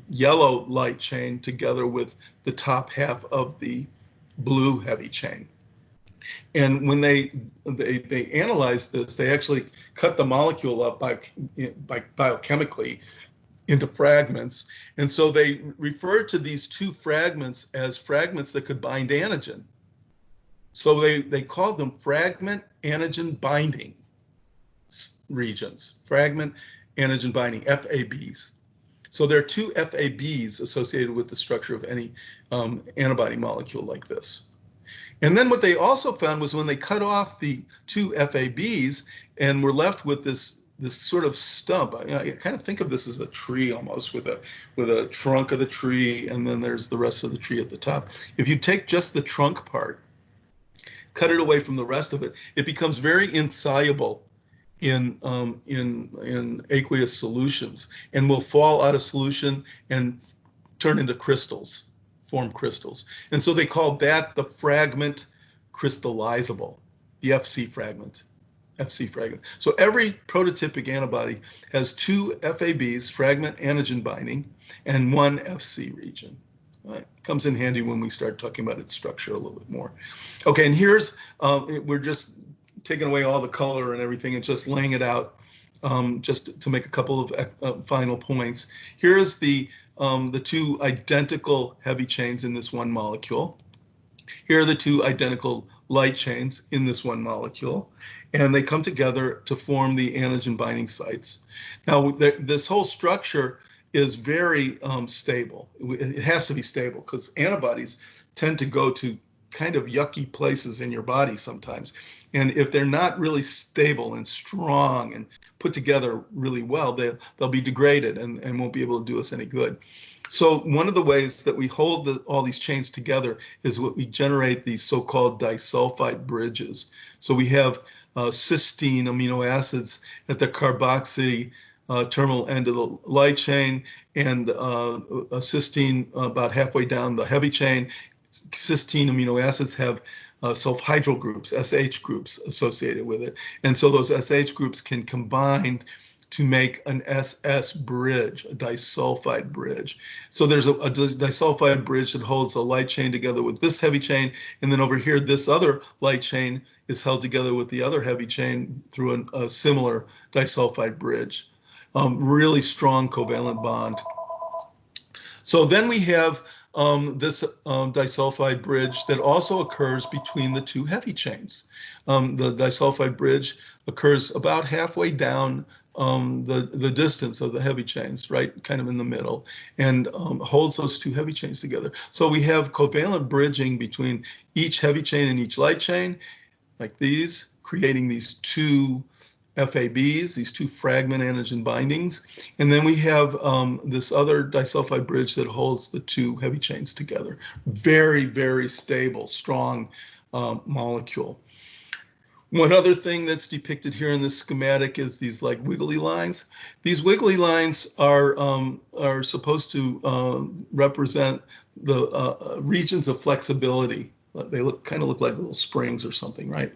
yellow light chain together with the top half of the blue heavy chain. And when they analyzed this, they actually cut the molecule up by biochemically into fragments. And so they referred to these two fragments as fragments that could bind antigen. So they called them fragment antigen binding regions, fragment antigen binding, FABs. So there are two FABs associated with the structure of any antibody molecule like this. And then what they also found was when they cut off the two FABs and were left with this sort of stump. I kind of think of this as a tree almost, with a trunk of the tree, and then there's the rest of the tree at the top. If you take just the trunk part, cut it away from the rest of it, it becomes very insoluble in aqueous solutions, and will fall out of solution and turn into crystals, form crystals. And so they called that the fragment crystallizable, the FC fragment. So every prototypic antibody has two FABs, fragment antigen binding, and one FC region. Right. Comes in handy when we start talking about its structure a little bit more. Okay, and here's, we're just taking away all the color and everything and just laying it out, just to make a couple of final points. Here's the two identical heavy chains in this one molecule. Here are the two identical light chains in this one molecule, and they come together to form the antigen binding sites. Now, this whole structure is very stable. It has to be stable because antibodies tend to go to kind of yucky places in your body sometimes. And if they're not really stable and strong and put together really well, they'll be degraded and won't be able to do us any good. So one of the ways that we hold all these chains together is what we generate these so-called disulfide bridges. So we have cysteine amino acids at the carboxy terminal end of the light chain, and a cysteine about halfway down the heavy chain. Cysteine amino acids have sulfhydryl groups, SH groups associated with it. And so those SH groups can combine to make an SS bridge, a disulfide bridge. So there's a disulfide bridge that holds a light chain together with this heavy chain, and then over here, this other light chain is held together with the other heavy chain through a similar disulfide bridge. Really strong covalent bond. So then we have this disulfide bridge that also occurs between the two heavy chains. The disulfide bridge occurs about halfway down the distance of the heavy chains, right, kind of in the middle, and holds those two heavy chains together. So we have covalent bridging between each heavy chain and each light chain, like these, creating these two FABs, these two fragment antigen bindings. And then we have this other disulfide bridge that holds the two heavy chains together. Very, very stable, strong molecule. One other thing that's depicted here in this schematic is these like wiggly lines. These wiggly lines are supposed to represent the regions of flexibility. They kind of look like little springs or something, right?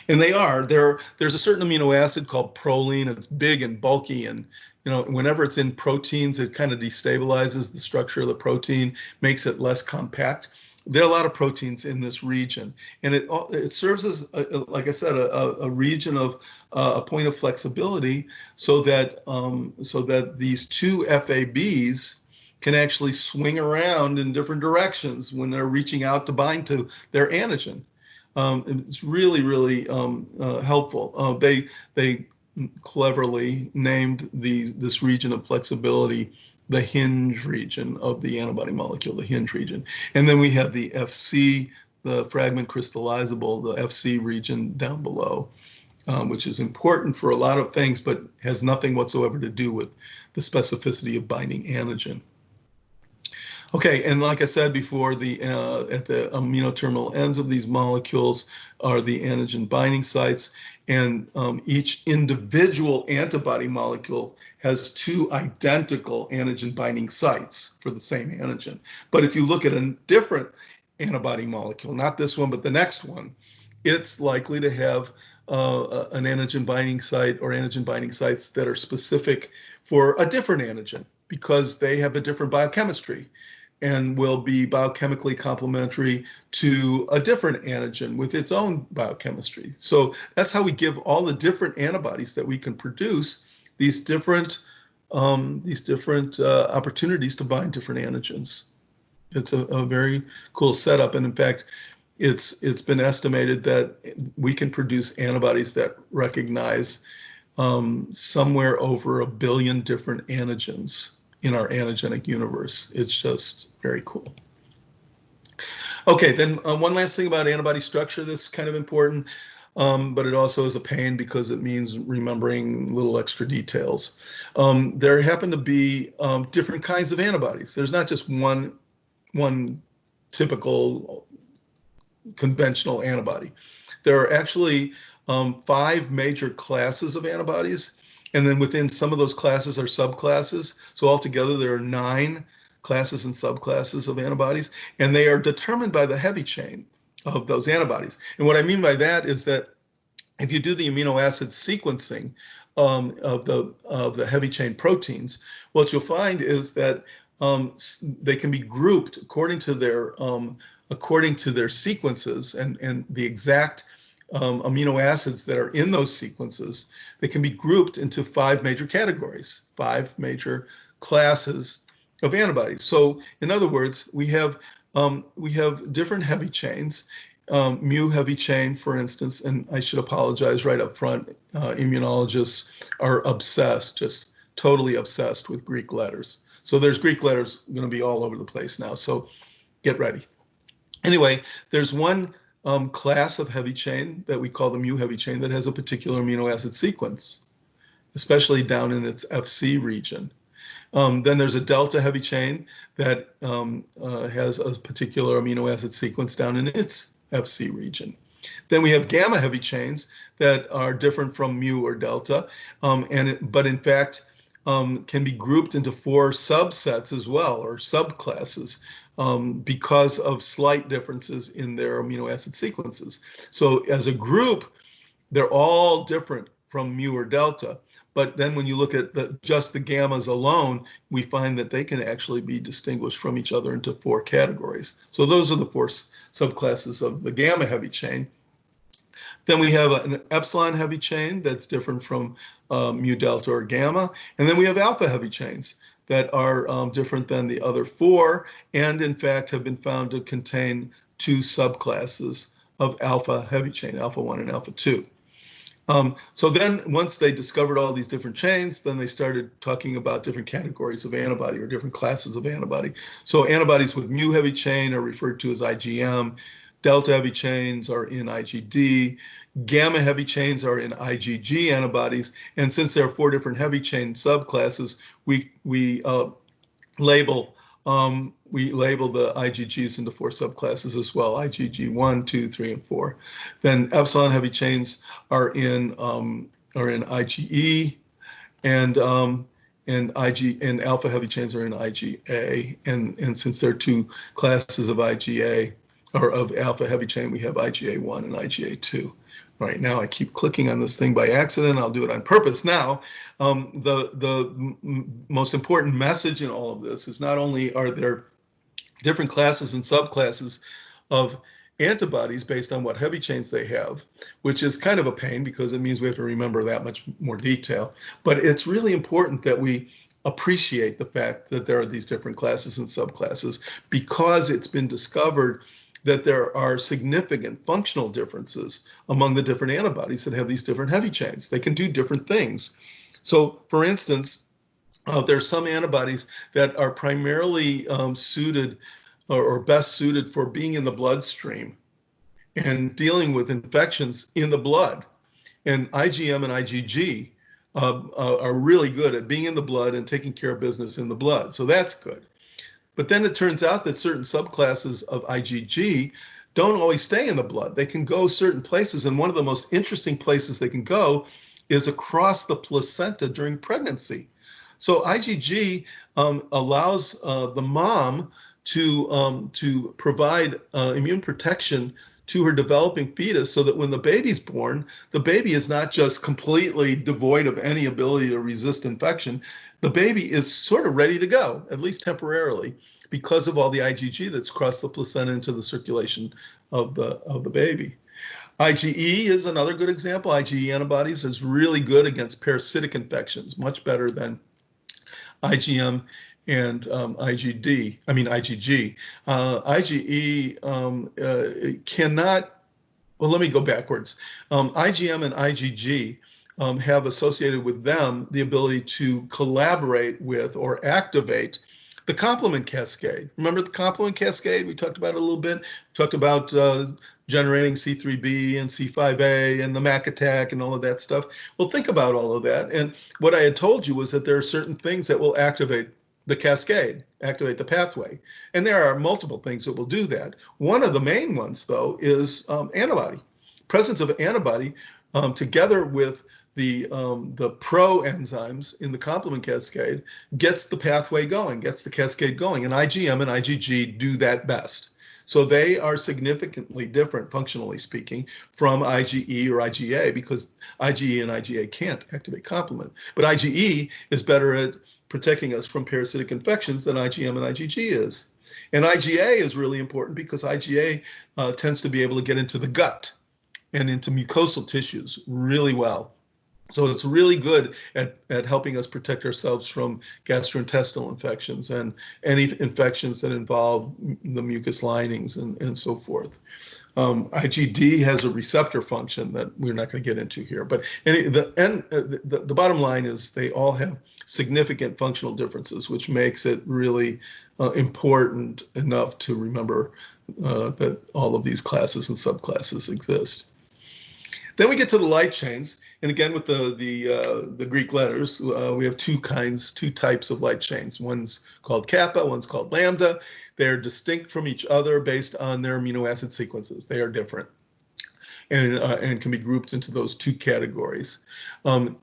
And they are. There's a certain amino acid called proline. It's big and bulky, and whenever it's in proteins, it kind of destabilizes the structure of the protein, makes it less compact. There are a lot of proteins in this region, and it serves as, like I said, a region of a point of flexibility, so that these two FABs can actually swing around in different directions when they're reaching out to bind to their antigen. It's really, really helpful. They cleverly named this region of flexibility the hinge region of the antibody molecule, the hinge region. And then we have the FC, the fragment crystallizable, the FC region down below, which is important for a lot of things, but has nothing whatsoever to do with the specificity of binding antigen. Okay, and like I said before, at the amino terminal ends of these molecules are the antigen binding sites, and each individual antibody molecule has two identical antigen binding sites for the same antigen. But if you look at a different antibody molecule, not this one, but the next one, it's likely to have an antigen binding site or antigen binding sites that are specific for a different antigen because they have a different biochemistry and will be biochemically complementary to a different antigen with its own biochemistry. So that's how we give all the different antibodies that we can produce these different opportunities to bind different antigens. It's a very cool setup, and in fact, it's been estimated that we can produce antibodies that recognize somewhere over 1 billion different antigens in our antigenic universe. It's just very cool. Okay, then one last thing about antibody structure that's kind of important, but it also is a pain because it means remembering little extra details. There happen to be different kinds of antibodies. There's not just one typical conventional antibody. There are actually 5 major classes of antibodies, and then within some of those classes are subclasses. So altogether there are 9 classes and subclasses of antibodies, and they are determined by the heavy chain of those antibodies. And what I mean by that is that if you do the amino acid sequencing of the heavy chain proteins, what you'll find is that they can be grouped according to their sequences and the exact amino acids that are in those sequences. They can be grouped into 5 major categories, 5 major classes of antibodies. So in other words, we have different heavy chains. Mu heavy chain, for instance, and I should apologize right up front, immunologists are obsessed, just totally obsessed with Greek letters. So there's Greek letters going to be all over the place now, so get ready. Anyway, there's one class of heavy chain that we call the mu heavy chain that has a particular amino acid sequence, especially down in its FC region. Then there's a delta heavy chain that has a particular amino acid sequence down in its FC region. Then we have gamma heavy chains that are different from mu or delta, but in fact can be grouped into 4 subsets as well, or subclasses, because of slight differences in their amino acid sequences. So as a group, they're all different from mu or delta. But then when you look at just the gammas alone, we find that they can actually be distinguished from each other into 4 categories. So those are the 4 subclasses of the gamma heavy chain. Then we have an epsilon heavy chain that's different from mu, delta, or gamma. And then we have alpha heavy chains that are different than the other 4, and in fact have been found to contain 2 subclasses of alpha heavy chain, alpha 1 and alpha 2. So then once they discovered all these different chains, then they started talking about different categories of antibody or different classes of antibody. So antibodies with mu heavy chain are referred to as IgM, delta heavy chains are in IgD, gamma heavy chains are in IgG antibodies, and since there are 4 different heavy chain subclasses, we label the IgGs into 4 subclasses as well: IgG 1, 2, 3, and 4. Then epsilon heavy chains are in IgE, and alpha heavy chains are in IgA. And since there are 2 classes of IgA, or of alpha heavy chain, we have IgA1 and IgA2. Right now, I keep clicking on this thing by accident. I'll do it on purpose now. The most important message in all of this is not only are there different classes and subclasses of antibodies based on what heavy chains they have, which is kind of a pain because it means we have to remember that much more detail. But it's really important that we appreciate the fact that there are these different classes and subclasses because it's been discovered that there are significant functional differences among the different antibodies that have these different heavy chains. They can do different things. So, for instance, there are some antibodies that are primarily suited or best suited for being in the bloodstream and dealing with infections in the blood. And IgM and IgG are really good at being in the blood and taking care of business in the blood. So that's good. But then it turns out that certain subclasses of IgG don't always stay in the blood. They can go certain places, and one of the most interesting places they can go is across the placenta during pregnancy. So IgG allows the mom to provide immune protection to her developing fetus so that when the baby's born, the baby is not just completely devoid of any ability to resist infection. The baby is sort of ready to go, at least temporarily, because of all the IgG that's crossed the placenta into the circulation of the baby. IgE is another good example. IgE antibodies is really good against parasitic infections, much better than IgM and IgG. IgE cannot, well, let me go backwards. IgM and IgG have associated with them the ability to collaborate with or activate the complement cascade. Remember the complement cascade? We talked about it a little bit. We talked about generating C3b and C5a and the MAC attack and all of that stuff. Well, think about all of that. And what I had told you was that there are certain things that will activate the cascade, activate the pathway. And there are multiple things that will do that. One of the main ones, though, is antibody. Presence of antibody together with the pro enzymes in the complement cascade gets the pathway going, gets the cascade going. And IgM and IgG do that best. So they are significantly different, functionally speaking, from IgE or IgA because IgE and IgA can't activate complement. But IgE is better at protecting us from parasitic infections than IgM and IgG is. And IgA is really important because IgA tends to be able to get into the gut and into mucosal tissues really well. So it's really good at helping us protect ourselves from gastrointestinal infections and any infections that involve the mucous linings and so forth. IgD has a receptor function that we're not going to get into here. But the bottom line is they all have significant functional differences, which makes it really important enough to remember that all of these classes and subclasses exist. Then we get to the light chains, and again with the Greek letters, we have two types of light chains. One's called kappa, one's called lambda. They're distinct from each other based on their amino acid sequences. They are different, and can be grouped into those two categories.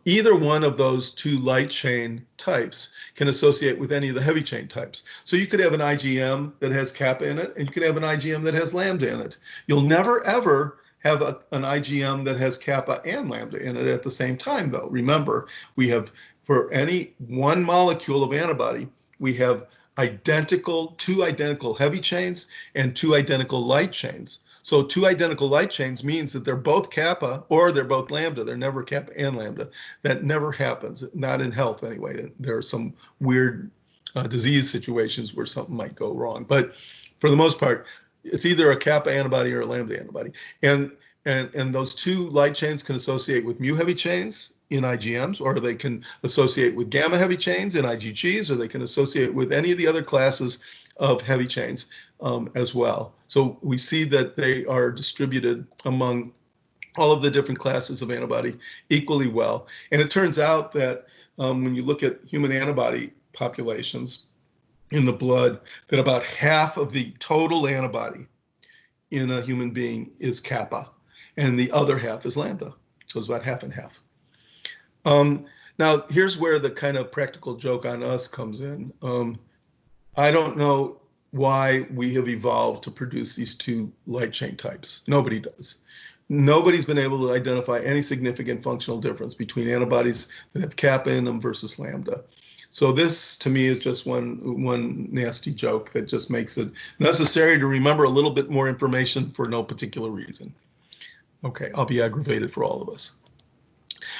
Either one of those two light chain types can associate with any of the heavy chain types. So you could have an IgM that has kappa in it, and you could have an IgM that has lambda in it. You'll never ever have an IgM that has kappa and lambda in it at the same time, though. Remember, we have, for any one molecule of antibody, we have two identical heavy chains and two identical light chains. So two identical light chains means that they're both kappa or they're both lambda. They're never kappa and lambda. That never happens, not in health anyway. There are some weird disease situations where something might go wrong. But for the most part, it's either a kappa antibody or a lambda antibody. And those two light chains can associate with mu heavy chains in IgMs, or they can associate with gamma heavy chains in IgGs, or they can associate with any of the other classes of heavy chains as well. So we see that they are distributed among all of the different classes of antibody equally well. And it turns out that when you look at human antibody populations in the blood, that about half of the total antibody in a human being is kappa, and the other half is lambda. So it's about half and half. Now, here's where the kind of practical joke on us comes in. I don't know why we have evolved to produce these two light chain types. Nobody does. Nobody's been able to identify any significant functional difference between antibodies that have kappa in them versus lambda. So this, to me, is just one nasty joke that just makes it necessary to remember a little bit more information for no particular reason. Okay, I'll be aggravated for all of us.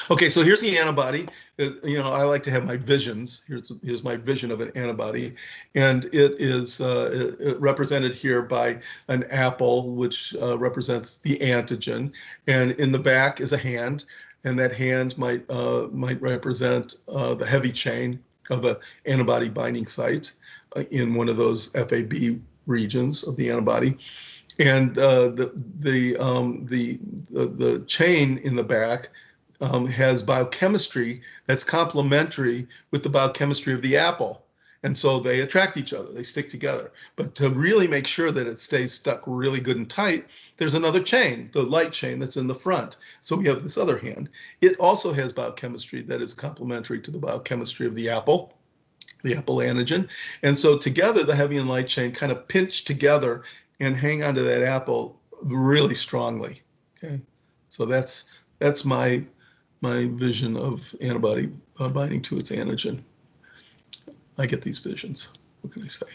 Okay, so here's the antibody. You know, I like to have my visions. Here's my vision of an antibody, and it is represented here by an apple, which represents the antigen, and in the back is a hand, and that hand might represent the heavy chain of an antibody binding site in one of those FAB regions of the antibody. And the chain in the back has biochemistry that's complementary with the biochemistry of the apple. And so they attract each other, they stick together. But to really make sure that it stays stuck really good and tight, there's another chain, the light chain that's in the front. So we have this other hand. It also has biochemistry that is complementary to the biochemistry of the apple antigen. And so together, the heavy and light chain kind of pinch together and hang onto that apple really strongly. Okay, so that's my vision of antibody binding to its antigen. I get these visions. What can I say?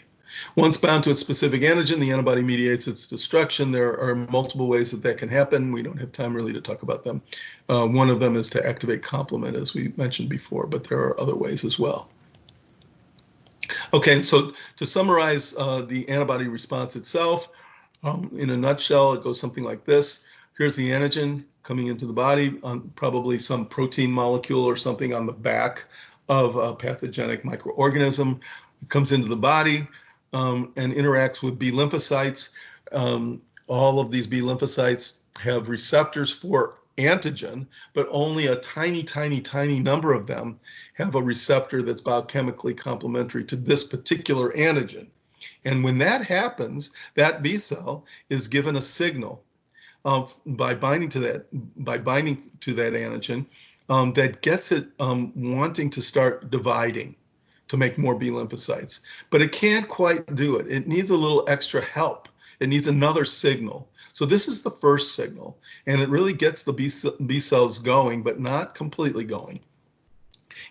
Once bound to its specific antigen, the antibody mediates its destruction. There are multiple ways that can happen. We don't have time really to talk about them. One of them is to activate complement, as we mentioned before, but there are other ways as well. Okay, so to summarize the antibody response itself, in a nutshell, it goes something like this. Here's the antigen coming into the body on probably some protein molecule or something on the back of a pathogenic microorganism. It comes into the body and interacts with B lymphocytes. All of these B lymphocytes have receptors for antigen, but only a tiny, tiny, tiny number of them have a receptor that's biochemically complementary to this particular antigen. And when that happens, that B cell is given a signal by binding to that antigen that gets it wanting to start dividing to make more B lymphocytes. But it can't quite do it. It needs a little extra help. It needs another signal. So this is the first signal, and it really gets the B cells going, but not completely going.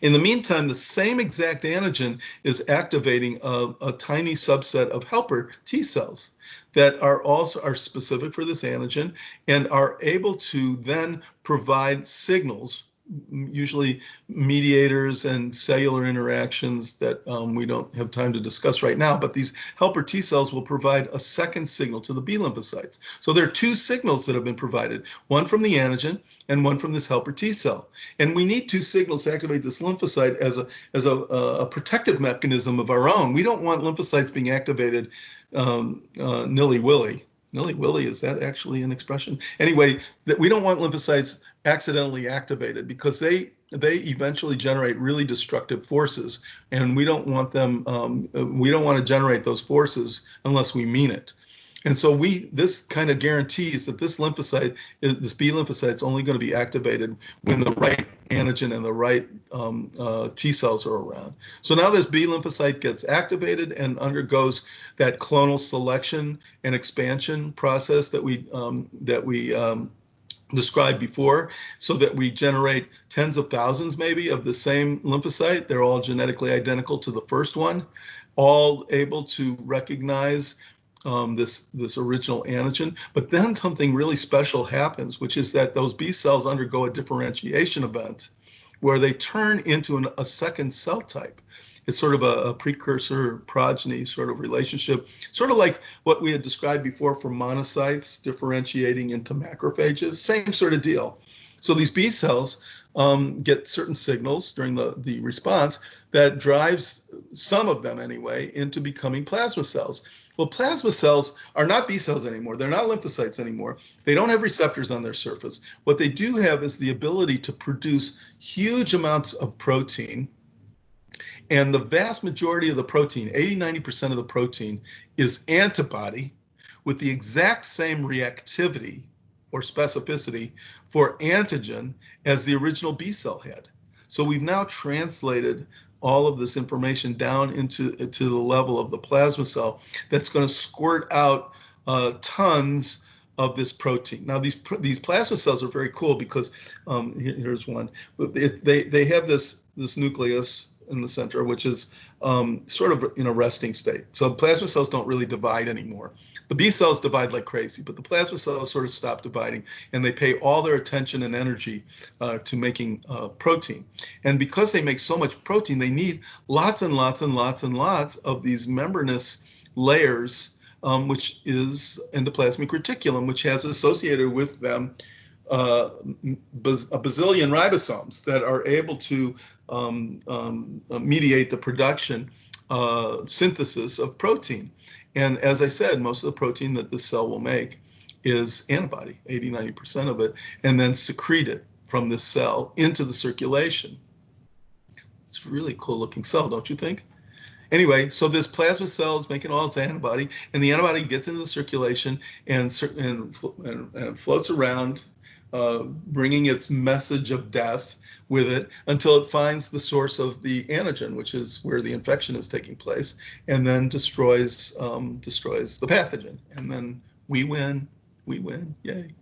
In the meantime, the same exact antigen is activating a tiny subset of helper T cells that are specific for this antigen and are able to then provide signals, usually mediators and cellular interactions that we don't have time to discuss right now, but these helper T cells will provide a second signal to the B lymphocytes. So there are two signals that have been provided, one from the antigen and one from this helper T cell. And we need two signals to activate this lymphocyte as a protective mechanism of our own. We don't want lymphocytes being activated nilly-willy. Nilly-willy, is that actually an expression? Anyway, that we don't want lymphocytes accidentally activated because they eventually generate really destructive forces, and we don't want them. We don't want to generate those forces unless we mean it. And so this kind of guarantees that this lymphocyte, this B lymphocyte, is only going to be activated when the right antigen and the right T cells are around. So now this B lymphocyte gets activated and undergoes that clonal selection and expansion process that we described before, so that we generate tens of thousands maybe of the same lymphocyte. They're all genetically identical to the first one, all able to recognize this original antigen. But then something really special happens, which is that those B cells undergo a differentiation event where they turn into a second cell type. It's sort of a precursor progeny sort of relationship, sort of like what we had described before for monocytes differentiating into macrophages, same sort of deal. So these B cells get certain signals during the response that drives some of them anyway into becoming plasma cells. Well, plasma cells are not B cells anymore. They're not lymphocytes anymore. They don't have receptors on their surface. What they do have is the ability to produce huge amounts of protein. And the vast majority of the protein, 80–90% of the protein, is antibody with the exact same reactivity or specificity for antigen as the original B cell had. So we've now translated all of this information down into to the level of the plasma cell that's going to squirt out tons of this protein. Now these plasma cells are very cool because here's one. They have this nucleus in the center, which is sort of in a resting state. So plasma cells don't really divide anymore. The B cells divide like crazy, but the plasma cells sort of stop dividing, and they pay all their attention and energy to making protein. And because they make so much protein, they need lots and lots and lots and lots of these membranous layers, which is endoplasmic reticulum, which has associated with them a bazillion ribosomes that are able to mediate the production, synthesis of protein. And as I said, most of the protein that this cell will make is antibody, 80–90% of it, and then secreted from this cell into the circulation. It's a really cool looking cell, don't you think? Anyway, so this plasma cell is making all its antibody, and the antibody gets into the circulation and floats around, bringing its message of death with it until it finds the source of the antigen, which is where the infection is taking place, and then destroys the pathogen. And then we win, yay.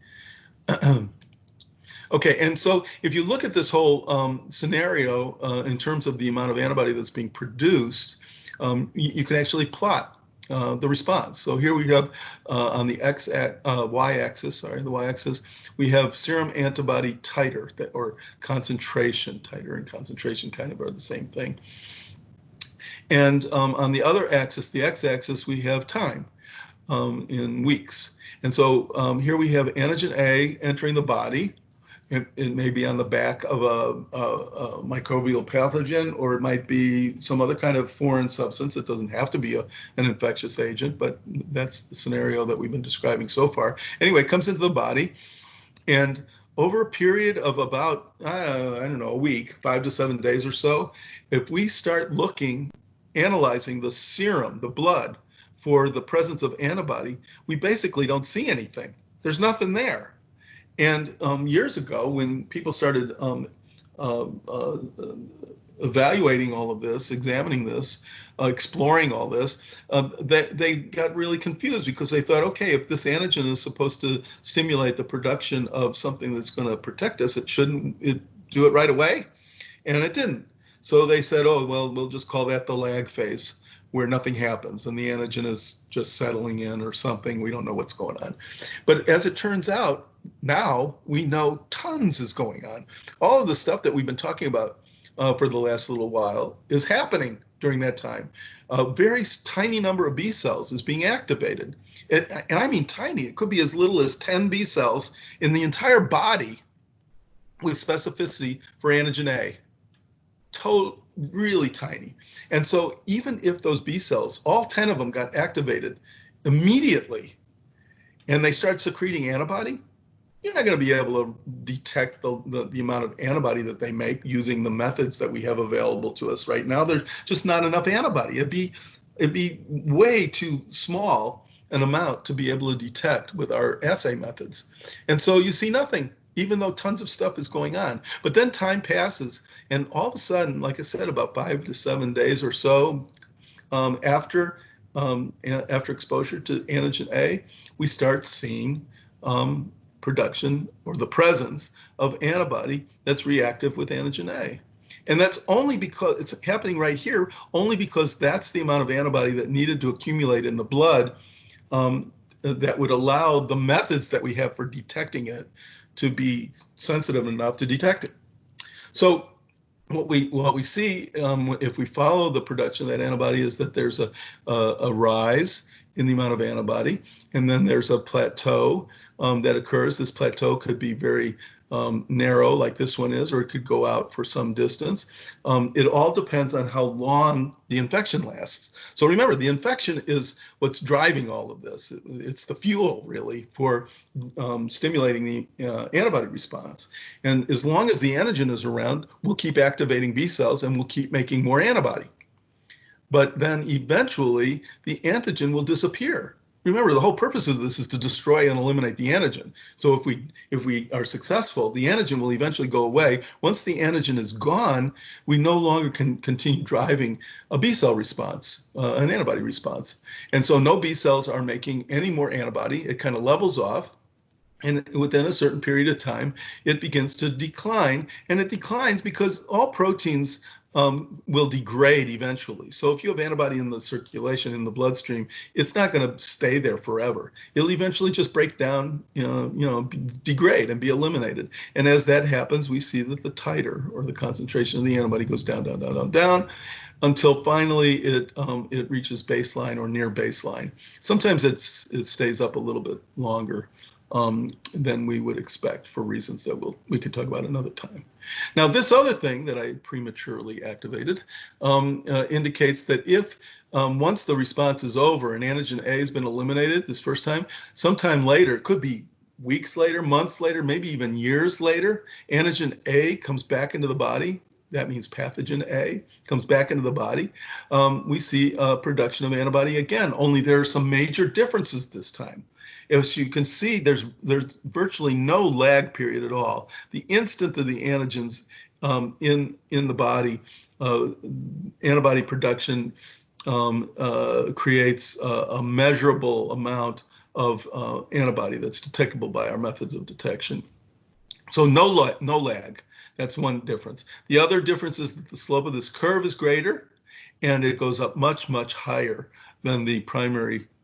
Okay, and so if you look at this whole scenario in terms of the amount of antibody that's being produced, you can actually plot the response. So here we have on the y-axis, we have serum antibody titer, or concentration. Titer and concentration kind of are the same thing. And on the other axis, the x-axis, we have time in weeks. And so here we have antigen A entering the body. It may be on the back of a microbial pathogen, or it might be some other kind of foreign substance. It doesn't have to be an infectious agent, but that's the scenario that we've been describing so far. Anyway, it comes into the body, and over a period of about, I don't know, a week, 5 to 7 days or so, if we start analyzing the serum, the blood, for the presence of antibody, we basically don't see anything. There's nothing there. And years ago, when people started evaluating all of this, examining this, exploring all this, they got really confused because they thought, okay, if this antigen is supposed to stimulate the production of something that's going to protect us, shouldn't it do it right away? And it didn't. So they said, oh, well, we'll just call that the lag phase, where nothing happens and the antigen is just settling in or something. We don't know what's going on. But as it turns out, now we know tons is going on. All of the stuff that we've been talking about for the last little while is happening during that time. A very tiny number of B cells is being activated. And I mean tiny. It could be as little as 10 B cells in the entire body with specificity for antigen A. Really tiny. And so even if those B cells, all 10 of them got activated immediately, and they start secreting antibody, you're not going to be able to detect the amount of antibody that they make using the methods that we have available to us right now. There's just not enough antibody. It'd be way too small an amount to be able to detect with our assay methods. And so you see nothing, even though tons of stuff is going on. But then time passes, and all of a sudden, like I said, about 5 to 7 days or so after exposure to antigen A, we start seeing production or the presence of antibody that's reactive with antigen A. And that's only because it's happening right here, only because that's the amount of antibody that needed to accumulate in the blood that would allow the methods that we have for detecting it to be sensitive enough to detect it. So what we see if we follow the production of that antibody is that there's a rise in the amount of antibody, and then there's a plateau that occurs. This plateau could be very narrow, like this one is, or it could go out for some distance. It all depends on how long the infection lasts. So remember, the infection is what's driving all of this. It's the fuel, really, for stimulating the antibody response. And as long as the antigen is around, we'll keep activating B cells and we'll keep making more antibody. But then eventually the antigen will disappear. remember, the whole purpose of this is to destroy and eliminate the antigen. So if we are successful, the antigen will eventually go away. Once the antigen is gone, we no longer can continue driving a B cell response, an antibody response. And so no B cells are making any more antibody. It kind of levels off. And within a certain period of time, it begins to decline. And it declines because all proteins will degrade eventually. So if you have antibody in the circulation, in the bloodstream, it's not going to stay there forever. It'll eventually just break down, degrade and be eliminated. And as that happens, we see that the titer, or the concentration of the antibody, goes down, down, down, down, down, until finally it reaches baseline or near baseline. Sometimes it stays up a little bit longer than we would expect, for reasons that we could talk about another time. Now, this other thing that I prematurely activated indicates that if once the response is over and antigen A has been eliminated this first time, sometime later, it could be weeks later, months later, maybe even years later, antigen A comes back into the body. That means pathogen A comes back into the body. We see production of antibody again, only there are some major differences this time. As you can see, there's virtually no lag period at all. The instant that the antigens in the body, antibody production creates a measurable amount of antibody that's detectable by our methods of detection. So no lag. That's one difference. The other difference is that the slope of this curve is greater, and it goes up much, much higher than the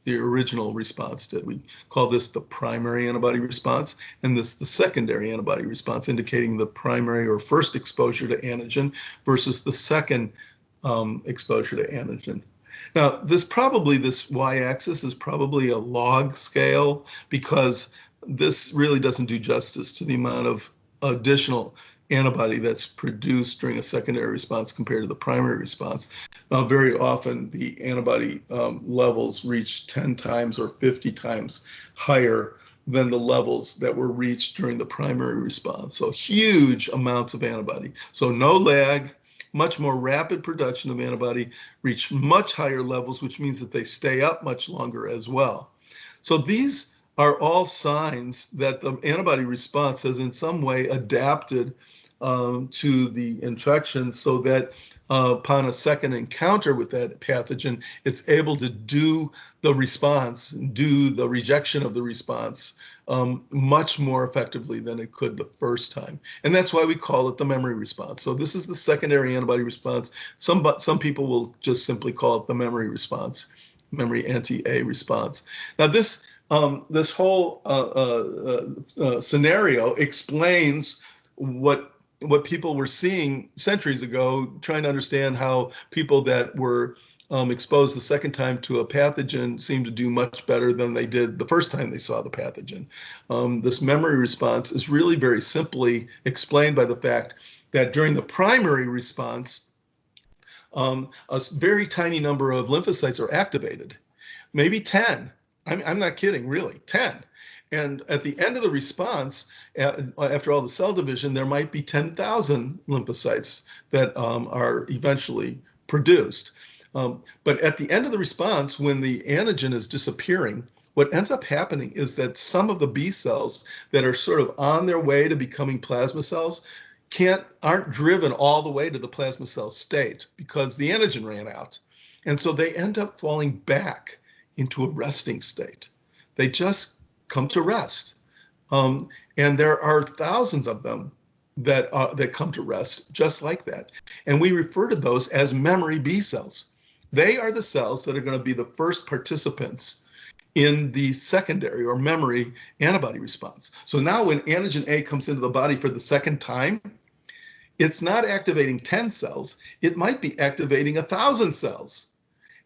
original response did. We call this the primary antibody response, and this the secondary antibody response, indicating the primary or first exposure to antigen versus the second exposure to antigen. Now, this y-axis is probably a log scale, because this really doesn't do justice to the amount of additional antibody that's produced during a secondary response compared to the primary response. Very often the antibody levels reach 10 times or 50 times higher than the levels that were reached during the primary response. So huge amounts of antibody. So no lag, much more rapid production of antibody, reach much higher levels, which means that they stay up much longer as well. So these are all signs that the antibody response has in some way adapted to the infection, so that upon a second encounter with that pathogen, it's able to do the response, do the rejection of the response much more effectively than it could the first time. And that's why we call it the memory response. So this is the secondary antibody response. Some people will just simply call it the memory response, memory anti-A response. Now this whole scenario explains what people were seeing centuries ago, trying to understand how people that were exposed the second time to a pathogen seemed to do much better than they did the first time they saw the pathogen. This memory response is really very simply explained by the fact that during the primary response, a very tiny number of lymphocytes are activated, maybe 10. I'm not kidding, really, 10. And at the end of the response, after all the cell division, there might be 10,000 lymphocytes that are eventually produced. But at the end of the response, when the antigen is disappearing, what ends up happening is that some of the B cells that are sort of on their way to becoming plasma cells aren't driven all the way to the plasma cell state because the antigen ran out. And so they end up falling back into a resting state. They just come to rest. And there are thousands of them that come to rest just like that. And we refer to those as memory B cells. They are the cells that are going to be the first participants in the secondary or memory antibody response. So now when antigen A comes into the body for the second time, it's not activating 10 cells, it might be activating 1,000 cells.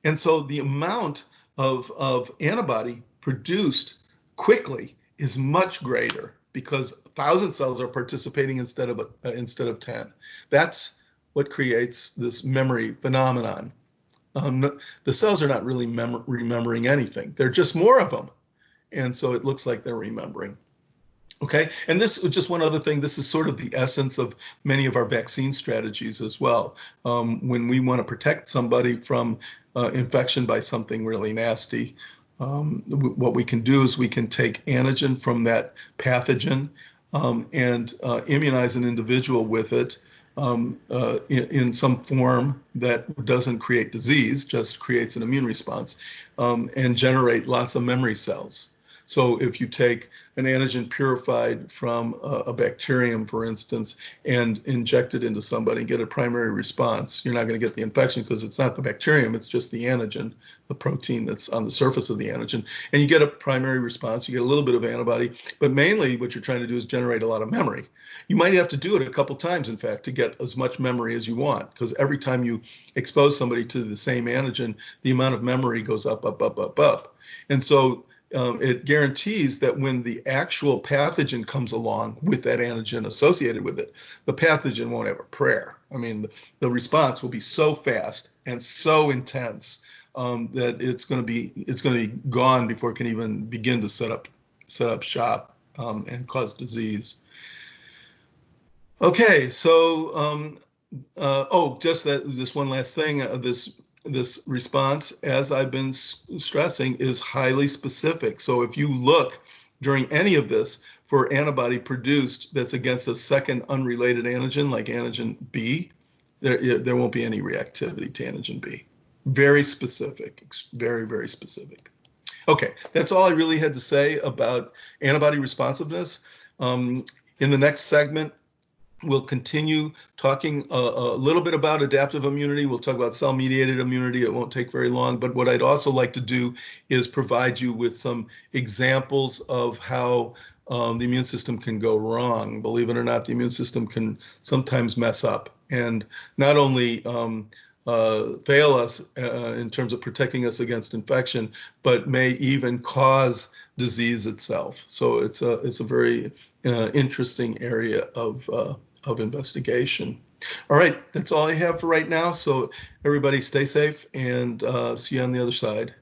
And so the amount of antibody produced quickly is much greater because 1,000 cells are participating instead of 10. That's what creates this memory phenomenon. The cells are not really remembering anything. They're just more of them. And so it looks like they're remembering. Okay, and this is just one other thing. This is sort of the essence of many of our vaccine strategies as well. When we want to protect somebody from infection by something really nasty, what we can do is we can take antigen from that pathogen and immunize an individual with it in some form that doesn't create disease, just creates an immune response, and generate lots of memory cells. So if you take an antigen purified from a bacterium, for instance, and inject it into somebody and get a primary response, you're not going to get the infection because it's not the bacterium, it's just the antigen, the protein that's on the surface of the antigen. And you get a primary response, you get a little bit of antibody, but mainly what you're trying to do is generate a lot of memory. You might have to do it a couple times, in fact, to get as much memory as you want, because every time you expose somebody to the same antigen, the amount of memory goes up, up, up, up, up. And so it guarantees that when the actual pathogen comes along with that antigen associated with it, the pathogen won't have a prayer. I mean, the response will be so fast and so intense that it's going to be gone before it can even begin to set up shop and cause disease. Okay, so just one last thing. This response, as I've been stressing, is highly specific. So if you look during any of this for antibody produced that's against a second unrelated antigen like antigen B, there won't be any reactivity to antigen B. Very specific, very, very specific. Okay, that's all I really had to say about antibody responsiveness. In the next segment, we'll continue talking a little bit about adaptive immunity. We'll talk about cell-mediated immunity. It won't take very long. But what I'd also like to do is provide you with some examples of how the immune system can go wrong. Believe it or not, the immune system can sometimes mess up and not only fail us in terms of protecting us against infection, but may even cause disease itself. So it's a very interesting area of investigation. All right, that's all I have for right now. So everybody stay safe and see you on the other side.